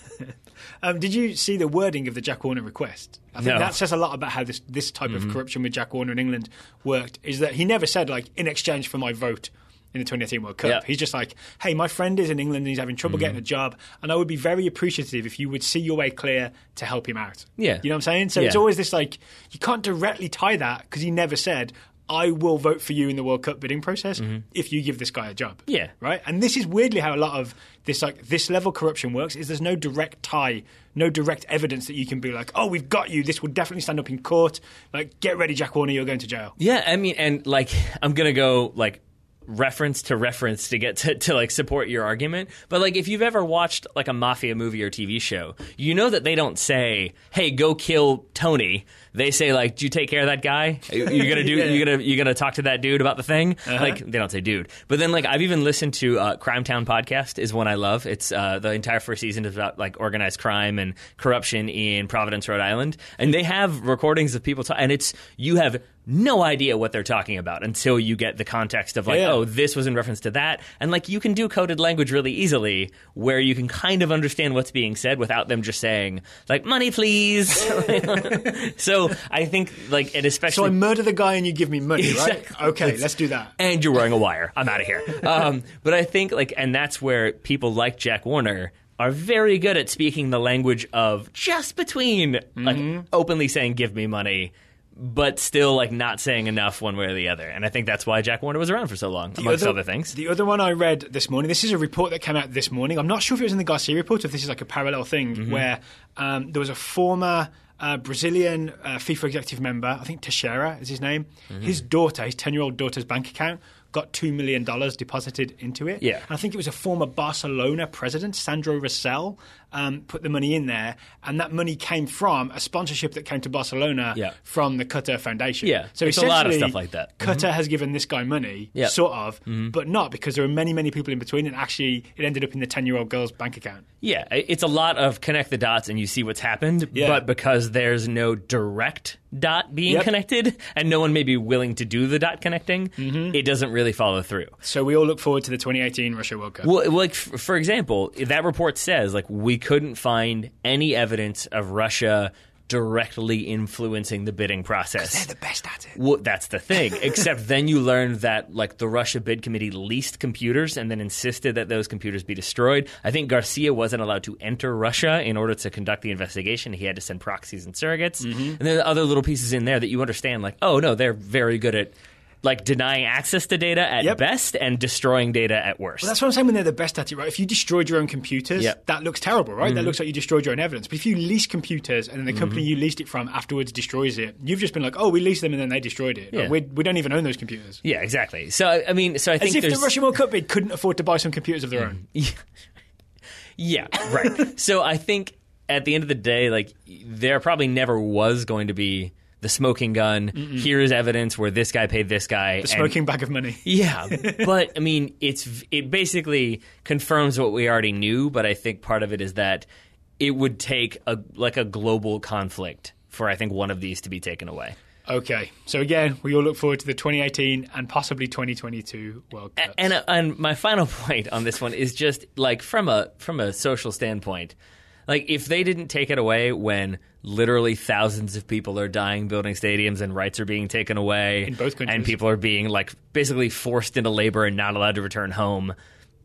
Did you see the wording of the Jack Warner request? I think that says a lot about how this type of corruption with Jack Warner in England worked. Is that he never said like in exchange for my vote in the 2018 World Cup. Yep. He's just like, hey, my friend is in England and he's having trouble getting a job, and I would be very appreciative if you would see your way clear to help him out. Yeah, you know what I'm saying? So it's always this like you can't directly tie that because he never said, I will vote for you in the World Cup bidding process if you give this guy a job. Yeah. Right? And this is weirdly how a lot of this level corruption works, is there's no direct tie, no direct evidence that you can be like, oh, we've got you, this will definitely stand up in court. Like, get ready, Jack Warner, you're going to jail. Yeah, I mean, and like, I'm going to go like reference to get to like support your argument. But like, if you've ever watched like a mafia movie or TV show, you know that they don't say, hey, go kill Tony. They say like, do you take care of that guy? You're gonna do you're gonna talk to that dude about the thing? Like, they don't say dude. But then like, I've even listened to Crime Town podcast is one I love. It's the entire first season is about like organized crime and corruption in Providence, Rhode Island, and they have recordings of people and it's, you have no idea what they're talking about until you get the context of like, oh, this was in reference to that. And like, you can do coded language really easily where you can kind of understand what's being said without them just saying like, money please. So I think like, and especially, so I murder the guy and you give me money, right? Okay, let's do that. And you're wearing a wire. I'm out of here. But I think like, and that's where people like Jack Warner are very good at speaking the language of just between like openly saying, give me money, but still like not saying enough one way or the other. And I think that's why Jack Warner was around for so long, amongst other things. The other one I read this morning, this is a report that came out this morning. I'm not sure if it was in the Garcia Report or if this is like a parallel thing where there was a former Brazilian FIFA executive member, I think Teixeira is his name. His daughter, his 10-year-old daughter's bank account got $2 million deposited into it. Yeah. And I think it was a former Barcelona president, Sandro Rosell, put the money in there, and that money came from a sponsorship that came to Barcelona from the Qatar Foundation. Yeah, so it's a lot of stuff like that. Qatar has given this guy money, sort of, but not, because there are many, many people in between, and actually it ended up in the 10-year-old girl's bank account. Yeah, it's a lot of connect the dots and you see what's happened, but because there's no direct dot being connected and no one may be willing to do the dot connecting, it doesn't really follow through. So we all look forward to the 2018 Russia World Cup. Well, like, for example, that report says like we couldn't find any evidence of Russia directly influencing the bidding process. They're the best at it. Well, that's the thing. Except then you learn that like the Russia bid committee leased computers and then insisted that those computers be destroyed. I think Garcia wasn't allowed to enter Russia in order to conduct the investigation. He had to send proxies and surrogates. And there are other little pieces in there that you understand like, oh no, they're very good at like denying access to data at best and destroying data at worst. Well, that's what I'm saying when they're the best at it, right? If you destroyed your own computers, that looks terrible, right? That looks like you destroyed your own evidence. But if you lease computers and then the company you leased it from afterwards destroys it, you've just been like, oh, we leased them and then they destroyed it. Yeah. Like, we don't even own those computers. Yeah, exactly. So, I mean, I think as if the Russian World Cup bid couldn't afford to buy some computers of their own. Yeah, right. So I think at the end of the day, like, there probably never was going to be the smoking gun, here is evidence where this guy paid this guy. The smoking bag of money. Yeah, but, I mean, it basically confirms what we already knew, but I think part of it is that it would take a global conflict for, I think, one of these to be taken away. Okay, so again, we all look forward to the 2018 and possibly 2022 World Cups. And my final point on this one is just, like, from a social standpoint, like, if they didn't take it away when literally thousands of people are dying building stadiums and rights are being taken away in both countries, and people are being like basically forced into labor and not allowed to return home,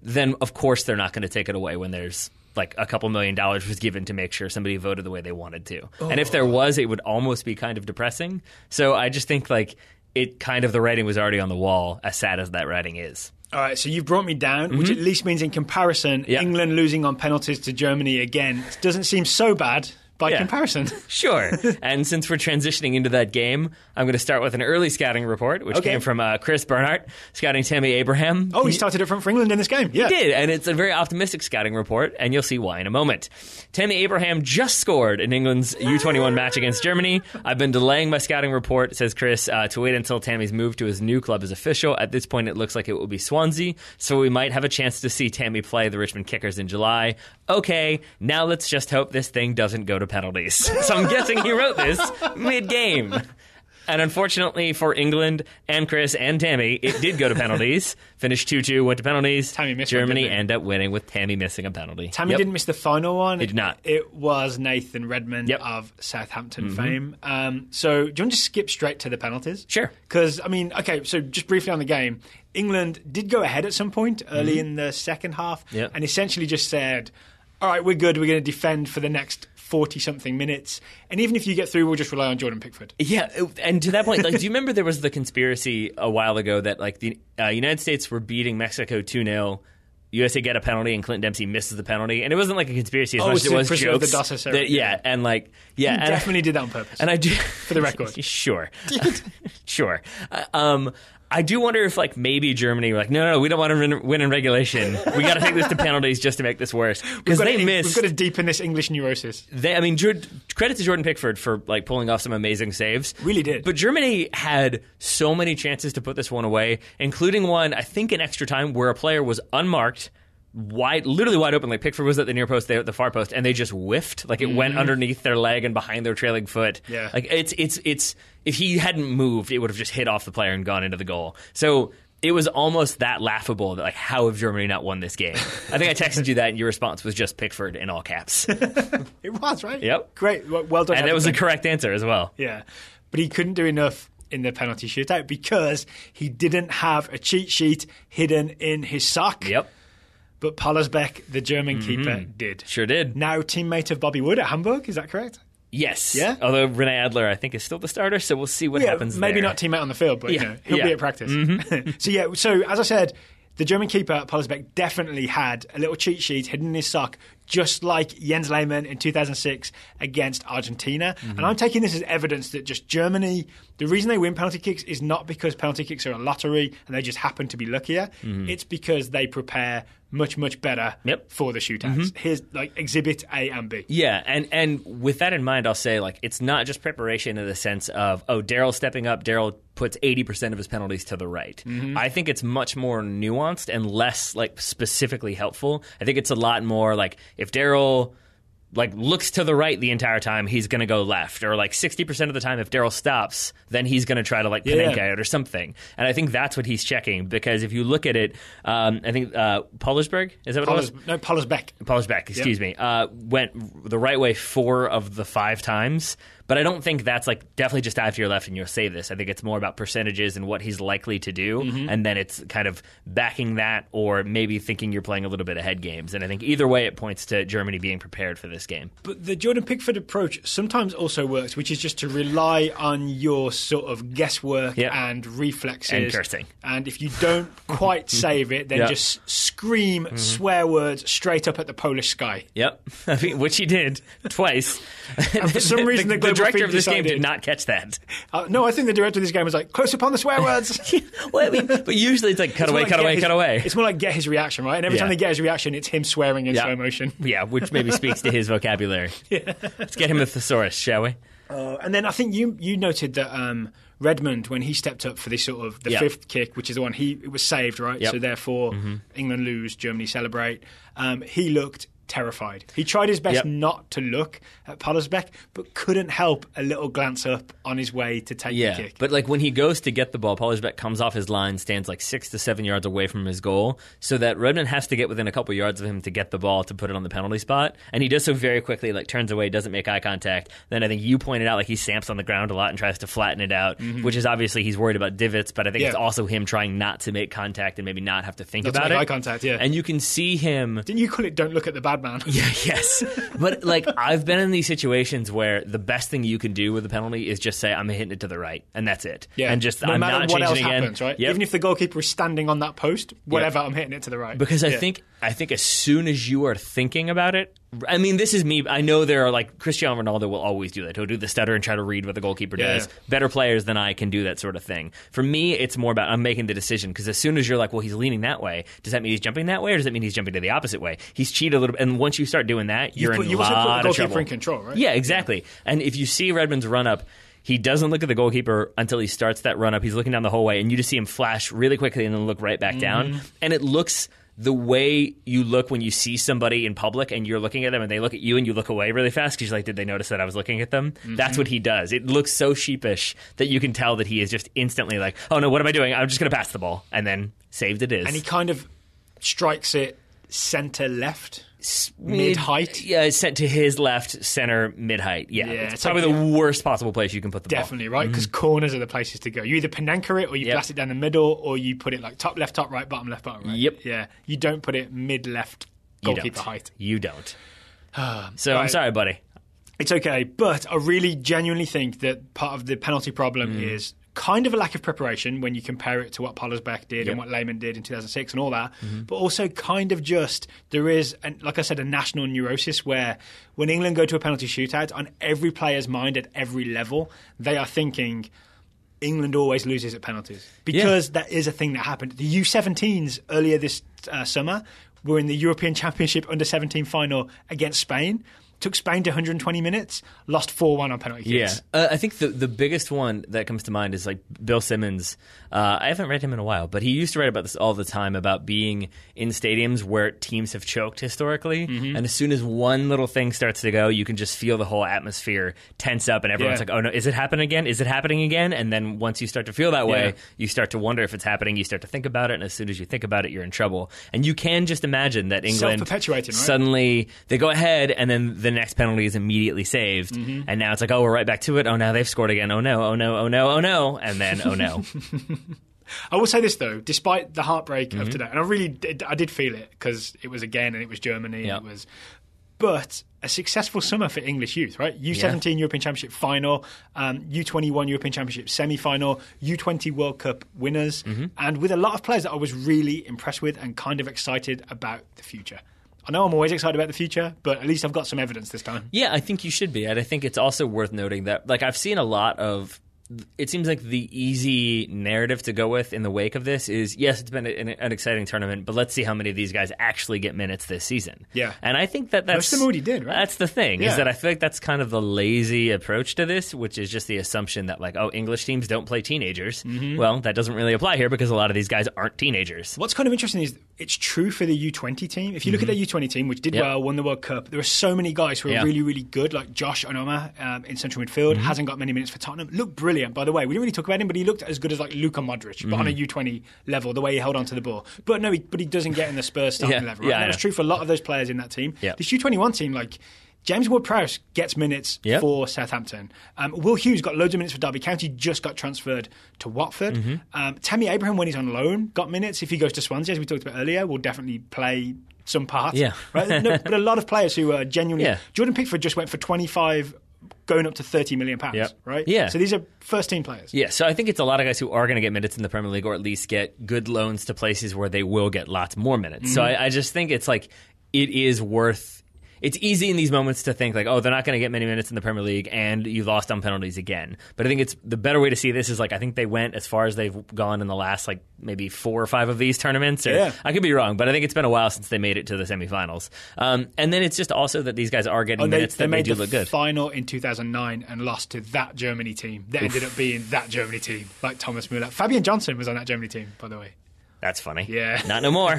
then of course they're not going to take it away when there's like a couple $1 million was given to make sure somebody voted the way they wanted to. And if there was, it would almost be kind of depressing. So I just think like it kind of, the writing was already on the wall, as sad as that writing is. All right, so you've brought me down, which at least means in comparison, England losing on penalties to Germany again doesn't seem so bad. By comparison. Sure. And since we're transitioning into that game, I'm going to start with an early scouting report, which came from Chris Bernhardt, scouting Tammy Abraham. Oh, he started it for England in this game. Yeah. He did, and it's a very optimistic scouting report, and you'll see why in a moment. Tammy Abraham just scored in England's U21 match against Germany. I've been delaying my scouting report, says Chris, to wait until Tammy's move to his new club is official. At this point, it looks like it will be Swansea, so we might have a chance to see Tammy play the Richmond Kickers in July. Okay, now let's just hope this thing doesn't go to penalties. So I'm guessing he wrote this mid-game. And unfortunately for England and Chris and Tammy, it did go to penalties. Finished 2-2, went to penalties. Tammy missed Germany ended up winning with Tammy missing a penalty. Tammy didn't miss the final one. He did not. It was Nathan Redmond of Southampton fame. So do you want to skip straight to the penalties? Sure. Because, I mean, okay, so just briefly on the game. England did go ahead at some point early in the second half and essentially just said, all right, we're good. We're going to defend for the next 40-something minutes. And even if you get through, we'll just rely on Jordan Pickford. Yeah, and to that point, like, do you remember there was the conspiracy a while ago that like the United States were beating Mexico 2-0, USA get a penalty, and Clint Dempsey misses the penalty? And it wasn't like a conspiracy as much as it was jokes. And like, he definitely did that on purpose. And I do, for the record. Sure. Sure. I do wonder if, like, maybe Germany were like, no, we don't want to win in regulation. We got to take this to penalties just to make this worse. Because they missed. We've got to deepen this English neurosis. Credit to Jordan Pickford for, like, pulling off some amazing saves. Really did. But Germany had so many chances to put this one away, including one, I think, in extra time, where a player was unmarked, literally wide open. Like, Pickford was at the near post, they at the far post, and they just whiffed. Like, it went underneath their leg and behind their trailing foot. Yeah. Like, it's if he hadn't moved, it would have just hit off the player and gone into the goal. So it was almost that laughable that, like, how have Germany not won this game? I think I texted you that, and your response was just Pickford in all caps. It was, right? Yep. Great. Well done. And that was the correct answer as well. Yeah. But he couldn't do enough in the penalty shootout because he didn't have a cheat sheet hidden in his sock. Yep. But Pollersbeck, the German keeper, did. Sure did. Now teammate of Bobby Wood at Hamburg, is that correct? Yes. Yeah. Although Rene Adler, I think, is still the starter, so we'll see what happens maybe there. Not teammate on the field, but he'll be at practice. So as I said, the German keeper, Pollersbeck, definitely had a little cheat sheet hidden in his sock, just like Jens Lehmann in 2006 against Argentina. And I'm taking this as evidence that just Germany, the reason they win penalty kicks is not because penalty kicks are a lottery and they just happen to be luckier. It's because they prepare much, much better for the shootouts. Here's like exhibit A and B. Yeah, and with that in mind, I'll say, like, it's not just preparation in the sense of, Daryl's stepping up, Daryl puts 80% of his penalties to the right. I think it's much more nuanced and less, like, specifically helpful. I think it's a lot more like, if Daryl, like, looks to the right the entire time, he's going to go left. Or, like, 60% of the time, if Daryl stops, then he's going to try to, like, Panenka out or something. And I think that's what he's checking, because if you look at it, I think Pollersbeck, is that what it was? No, Pollersbeck. Pollersbeck, excuse me, went the right way 4 of the 5 times. But I don't think that's, like, definitely just dive to your left and you'll save this. I think it's more about percentages and what he's likely to do. And then it's kind of backing that or maybe thinking you're playing a little bit ahead games. And I think either way it points to Germany being prepared for this game. But the Jordan Pickford approach sometimes also works, which is just to rely on your sort of guesswork and reflexes. And cursing. And if you don't quite save it, then just scream swear words straight up at the Polish sky. Yep. I mean, which he did twice. And for some reason, the director of this game did not catch that. No, I think the director of this game was like, close upon the swear words. Well, I mean, but usually it's like cut away. It's more like get his reaction, right? And every time they get his reaction, it's him swearing in slow motion. Yeah, which maybe speaks to his vocabulary. Let's get him a thesaurus, shall we? And then I think you noted that Redmond, when he stepped up for this sort of the fifth kick, which is the one it was saved, right? So therefore, England lose, Germany celebrate. He looked terrified. He tried his best not to look at Pollersbeck, but couldn't help a little glance up on his way to take the kick. But like when he goes to get the ball, Pollersbeck comes off his line, stands like 6 to 7 yards away from his goal, so that Redmond has to get within a couple yards of him to get the ball to put it on the penalty spot. And he does so very quickly, like turns away, doesn't make eye contact. Then I think you pointed out like he stamps on the ground a lot and tries to flatten it out, which is obviously he's worried about divots, but I think it's also him trying not to make contact and maybe not have to think about it. Eye contact, And you can see him. Didn't you call it "Don't look at the bad bad man. Yeah, yes. But, like, I've been in these situations where the best thing you can do with a penalty is just say, I'm hitting it to the right, and that's it. Yeah. And just, no I'm matter not what else changing again. happens, right? Yep. Even if the goalkeeper is standing on that post, whatever, I'm hitting it to the right. Because I think as soon as you are thinking about it, I mean, this is me. I know there are, like, Cristiano Ronaldo will always do that. He'll do the stutter and try to read what the goalkeeper does. Better players than I can do that sort of thing. For me, it's more about I'm making the decision, because as soon as you're like, well, he's leaning that way, does that mean he's jumping that way, or does that mean he's jumping to the opposite way? He's cheated a little bit, and once you start doing that, you're in a lot of trouble. You also put the goalkeeper in control, right? Yeah, exactly. And if you see Redmond's run up, he doesn't look at the goalkeeper until he starts that run up. He's looking down the whole way, and you just see him flash really quickly and then look right back down. And it looks the way you look when you see somebody in public and you're looking at them and they look at you and you look away really fast because you're like, did they notice that I was looking at them? That's what he does. It looks so sheepish that you can tell that he is just instantly like, oh no, what am I doing? I'm just going to pass the ball. And then saved it is. And he kind of strikes it center left. Mid-height? Yeah, it's sent to his left, center, mid-height. Yeah, it's probably the worst possible place you can put the ball. Definitely, right? Because corners are the places to go. You either Panenka it, or you blast it down the middle, or you put it like top left, top right, bottom left, bottom right. Yep. Yeah, you don't put it mid-left goalkeeper height. You don't. So right. I'm sorry, buddy. It's okay, but I really genuinely think that part of the penalty problem is kind of a lack of preparation when you compare it to what Pollersbeck did and what Lehmann did in 2006 and all that, but also kind of just there is, like I said, a national neurosis where when England go to a penalty shootout, on every player's mind at every level, they are thinking England always loses at penalties because that is a thing that happened. The U17s earlier this summer were in the European Championship under-17 final against Spain. Took Spain to 120 minutes, lost 4-1 on penalty kicks. Yeah, I think the biggest one that comes to mind is like Bill Simmons. I haven't read him in a while, but he used to write about this all the time, about being in stadiums where teams have choked historically. And as soon as one little thing starts to go, you can just feel the whole atmosphere tense up and everyone's like, oh no, is it happening again? Is it happening again? And then once you start to feel that way, you start to wonder if it's happening. You start to think about it, and as soon as you think about it, you're in trouble. And you can just imagine that England self-perpetuating, right? Suddenly they go ahead and then the next penalty is immediately saved, and now it's like, oh, we're right back to it. Oh, now they've scored again. Oh no, oh no, oh no, oh no, and then oh no. I will say this though, despite the heartbreak of today, and I did feel it because it was again, and it was Germany, and it was, but a successful summer for English youth, right? U17 European Championship final, U21 European Championship semi-final, U20 World Cup winners, and with a lot of players that I was really impressed with and kind of excited about the future. I know I'm always excited about the future, but at least I've got some evidence this time. Yeah, I think you should be. And I think it's also worth noting that, like, I've seen a lot of, it seems like the easy narrative to go with in the wake of this is, yes, it's been an exciting tournament, but let's see how many of these guys actually get minutes this season. Yeah. And I think that's... Most of them already did, right? That's the thing, is that I feel like that's kind of the lazy approach to this, which is just the assumption that, like, oh, English teams don't play teenagers. Well, that doesn't really apply here because a lot of these guys aren't teenagers. What's kind of interesting is it's true for the U20 team. If you look at the U20 team, which did well, won the World Cup, there are so many guys who are really, really good, like Josh Onoma in central midfield, hasn't got many minutes for Tottenham. Looked brilliant, by the way. We didn't really talk about him, but he looked as good as like Luka Modric, but on a U20 level, the way he held on to the ball. But no, but he doesn't get in the Spurs starting level. Right? And that's true for a lot of those players in that team. This U21 team, like James Ward-Prowse gets minutes for Southampton. Will Hughes got loads of minutes for Derby County, just got transferred to Watford. Tammy Abraham, when he's on loan, got minutes. If he goes to Swansea, as we talked about earlier, will definitely play some part. Right? No, but a lot of players who are genuinely... Jordan Pickford just went for 25... going up to £30 million, right? Yeah. So these are first-team players. Yeah, so I think it's a lot of guys who are going to get minutes in the Premier League or at least get good loans to places where they will get lots more minutes. So I just think it's like it is worth... It's easy in these moments to think like, oh, they're not going to get many minutes in the Premier League and you lost on penalties again. But I think it's the better way to see this is like I think they went as far as they've gone in the last like maybe 4 or 5 of these tournaments. Or, I could be wrong, but I think it's been a while since they made it to the semifinals. And then it's just also that these guys are getting minutes that they do look good. They made the final in 2009 and lost to that Germany team. That ended up being that Germany team, like Thomas Müller. Fabian Johnson was on that Germany team, by the way. That's funny. Yeah. Not no more.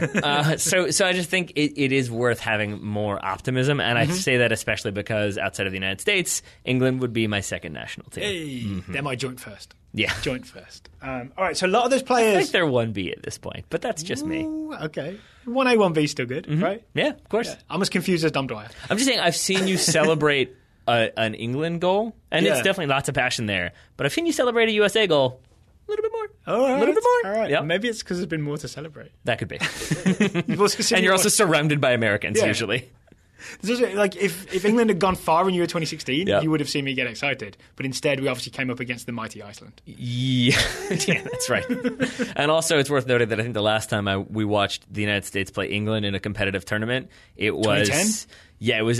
So I just think it is worth having more optimism, and I say that especially because outside of the United States, England would be my second national team. Hey, they're my joint first. Yeah. Joint first. All right, so a lot of those players... I think they're 1B at this point, but that's just me. Okay. 1A, 1B still good, right? Yeah, of course. Yeah. I'm as confused as Dom Dwyer. I'm just saying I've seen you celebrate an England goal, and it's definitely lots of passion there, but I've seen you celebrate a USA goal a little bit more. All right. A little bit more. All right. Yep. Maybe it's because there's been more to celebrate. That could be. And you're also surrounded by Americans, usually. Like if England had gone far in Euro 2016, you would have seen me get excited. But instead, we obviously came up against the mighty Iceland. Yeah, that's right. And also, it's worth noting that I think the last time we watched the United States play England in a competitive tournament, it was 2010? Yeah, it was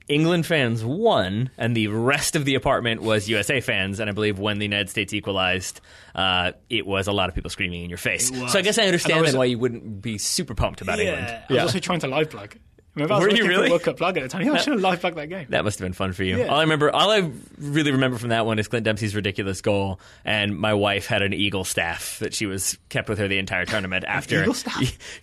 England fans won, and the rest of the apartment was USA fans. And I believe when the United States equalized, it was a lot of people screaming in your face. So I guess I understand then why you wouldn't be super pumped about England. I was also trying to live blog. Remember, I was Were you really? World Cup blog at the time. I was trying to live blog that game. That must have been fun for you. Yeah. All I really remember from that one is Clint Dempsey's ridiculous goal, and my wife had an eagle staff that she kept with her the entire tournament. After eagle staff?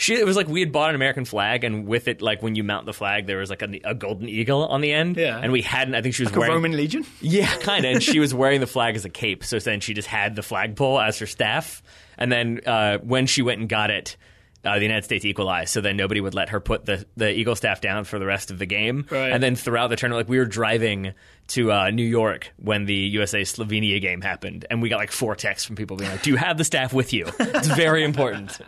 It was like we had bought an American flag, and with it, like when you mount the flag, there was like a golden eagle on the end. Yeah. And we hadn't. I think she was like wearing a Roman legion. Yeah, kind of. And she was wearing the flag as a cape, so then she just had the flagpole as her staff. And then when she went and got it, the United States equalized, so then nobody would let her put the eagle staff down for the rest of the game. Right. And then throughout the tournament, like we were driving to New York when the USA-Slovenia game happened, and we got like 4 texts from people being like, do you have the staff with you? It's very important.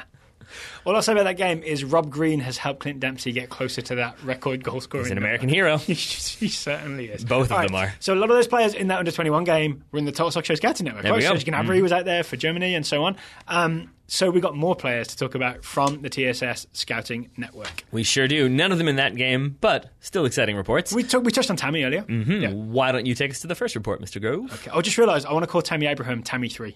All I'll say about that game is Rob Green has helped Clint Dempsey get closer to that record goal scoring. He's an American hero. He certainly is. Both of them are. So a lot of those players in that under-21 game were in the Total Soccer Show Scouting Network. There we go. Serge Gnabry was out there for Germany and so on. So we got more players to talk about from the TSS Scouting Network. We sure do. None of them in that game, but still exciting reports. We touched on Tammy earlier. Mm-hmm. Yeah. Why don't you take us to the first report, Mr. Grove? Okay. I just realised I want to call Tammy Abraham Tammy 3.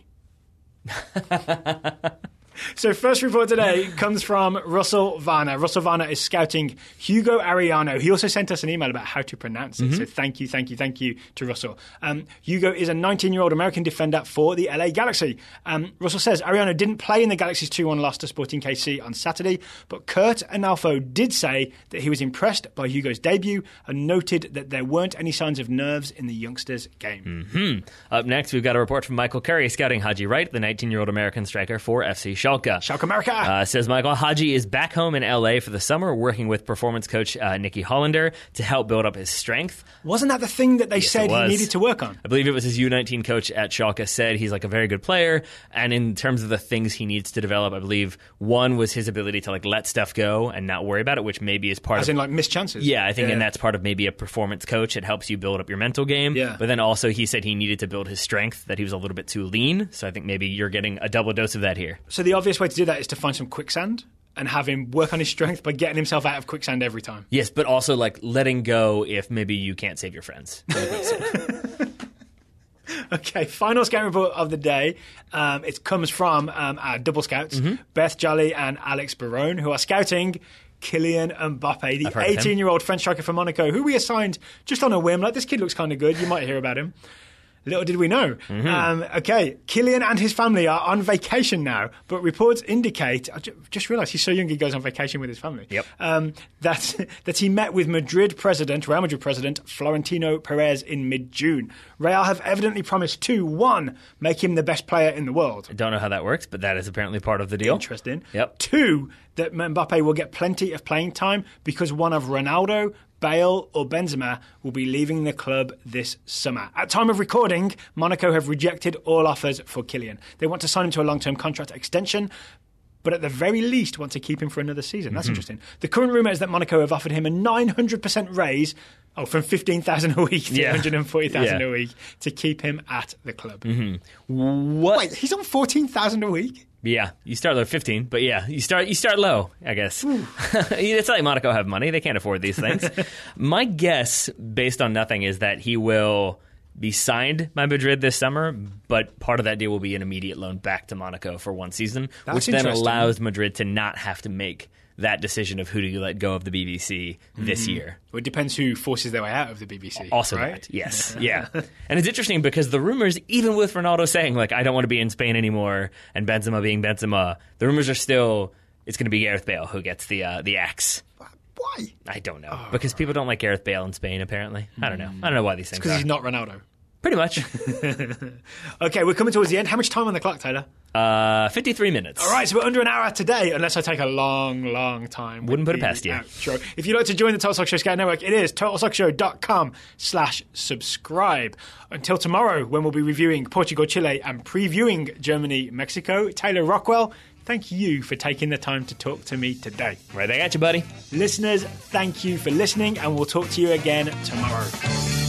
So first report today comes from Russell Varner. Russell Varner is scouting Hugo Ariano. He also sent us an email about how to pronounce it. So thank you to Russell. Hugo is a 19-year-old American defender for the LA Galaxy. Russell says Ariano didn't play in the Galaxy's 2-1 loss to Sporting KC on Saturday, but Kurt Analfo did say that he was impressed by Hugo's debut and noted that there weren't any signs of nerves in the youngster's game. Up next, we've got a report from Michael Curry scouting Haji Wright, the 19-year-old American striker for FC Schalke. Schalke America! Says Michael, Haji is back home in LA for the summer, working with performance coach Nicky Hollander to help build up his strength. Wasn't that the thing that they said he needed to work on? I believe it was his U19 coach at Schalke said he's like a very good player, and in terms of the things he needs to develop, I believe one was his ability to like let stuff go and not worry about it, which maybe is part As in like missed chances? Yeah, I think and that's part of maybe a performance coach. It helps you build up your mental game. Yeah. But then also he said he needed to build his strength, that he was a little bit too lean, so I think maybe you're getting a double dose of that here. So the obvious way to do that is to find some quicksand and have him work on his strength by getting himself out of quicksand every time. Yes, but also like letting go if maybe you can't save your friends. Okay, final scouting report of the day. It comes from our double scouts, Beth Jolly and Alex Barone, who are scouting Kylian Mbappe, the 18-year-old French striker for Monaco, who we assigned just on a whim. Like, this kid looks kind of good. You might hear about him. Little did we know. Okay, Kylian and his family are on vacation now, but reports indicate, I just realised he's so young he goes on vacation with his family, that he met with Real Madrid President Florentino Perez in mid-June. Real have evidently promised to, 1, make him the best player in the world. I don't know how that works, but that is apparently part of the deal. Interesting. Yep. 2, that Mbappe will get plenty of playing time because one of Ronaldo, Bale or Benzema will be leaving the club this summer. At time of recording, Monaco have rejected all offers for Kylian. They want to sign him to a long-term contract extension, but at the very least want to keep him for another season. That's interesting. The current rumour is that Monaco have offered him a 900% raise, from 15,000 a week to 140,000 a week to keep him at the club. What? Wait, he's on 14,000 a week? Yeah, you start low at 15, but yeah, you start low, I guess. It's not like Monaco have money. They can't afford these things. My guess, based on nothing, is that he will be signed by Madrid this summer, but part of that deal will be an immediate loan back to Monaco for one season, which then allows Madrid to not have to make that decision of who do you let go of the BBC this year. Well, it depends who forces their way out of the BBC. Also right? that, yes. Yeah. And it's interesting because the rumors, even with Ronaldo saying, like, I don't want to be in Spain anymore, and Benzema being Benzema, the rumors are still, it's going to be Gareth Bale who gets the axe. Why? I don't know. Because people don't like Gareth Bale in Spain, apparently. I don't know. I don't know why these things because he's not Ronaldo. Pretty much. Okay, we're coming towards the end. How much time on the clock, Tyler? 53 minutes. All right, so we're under an hour today, unless I take a long time. Wouldn't put it past you. Outro. If you'd like to join the Total Soccer Show Scout Network, it is totalsoccershow.com/subscribe. Until tomorrow, when we'll be reviewing Portugal, Chile, and previewing Germany, Mexico. Taylor Rockwell, thank you for taking the time to talk to me today. Right, I got you, buddy. Listeners, thank you for listening, and we'll talk to you again tomorrow.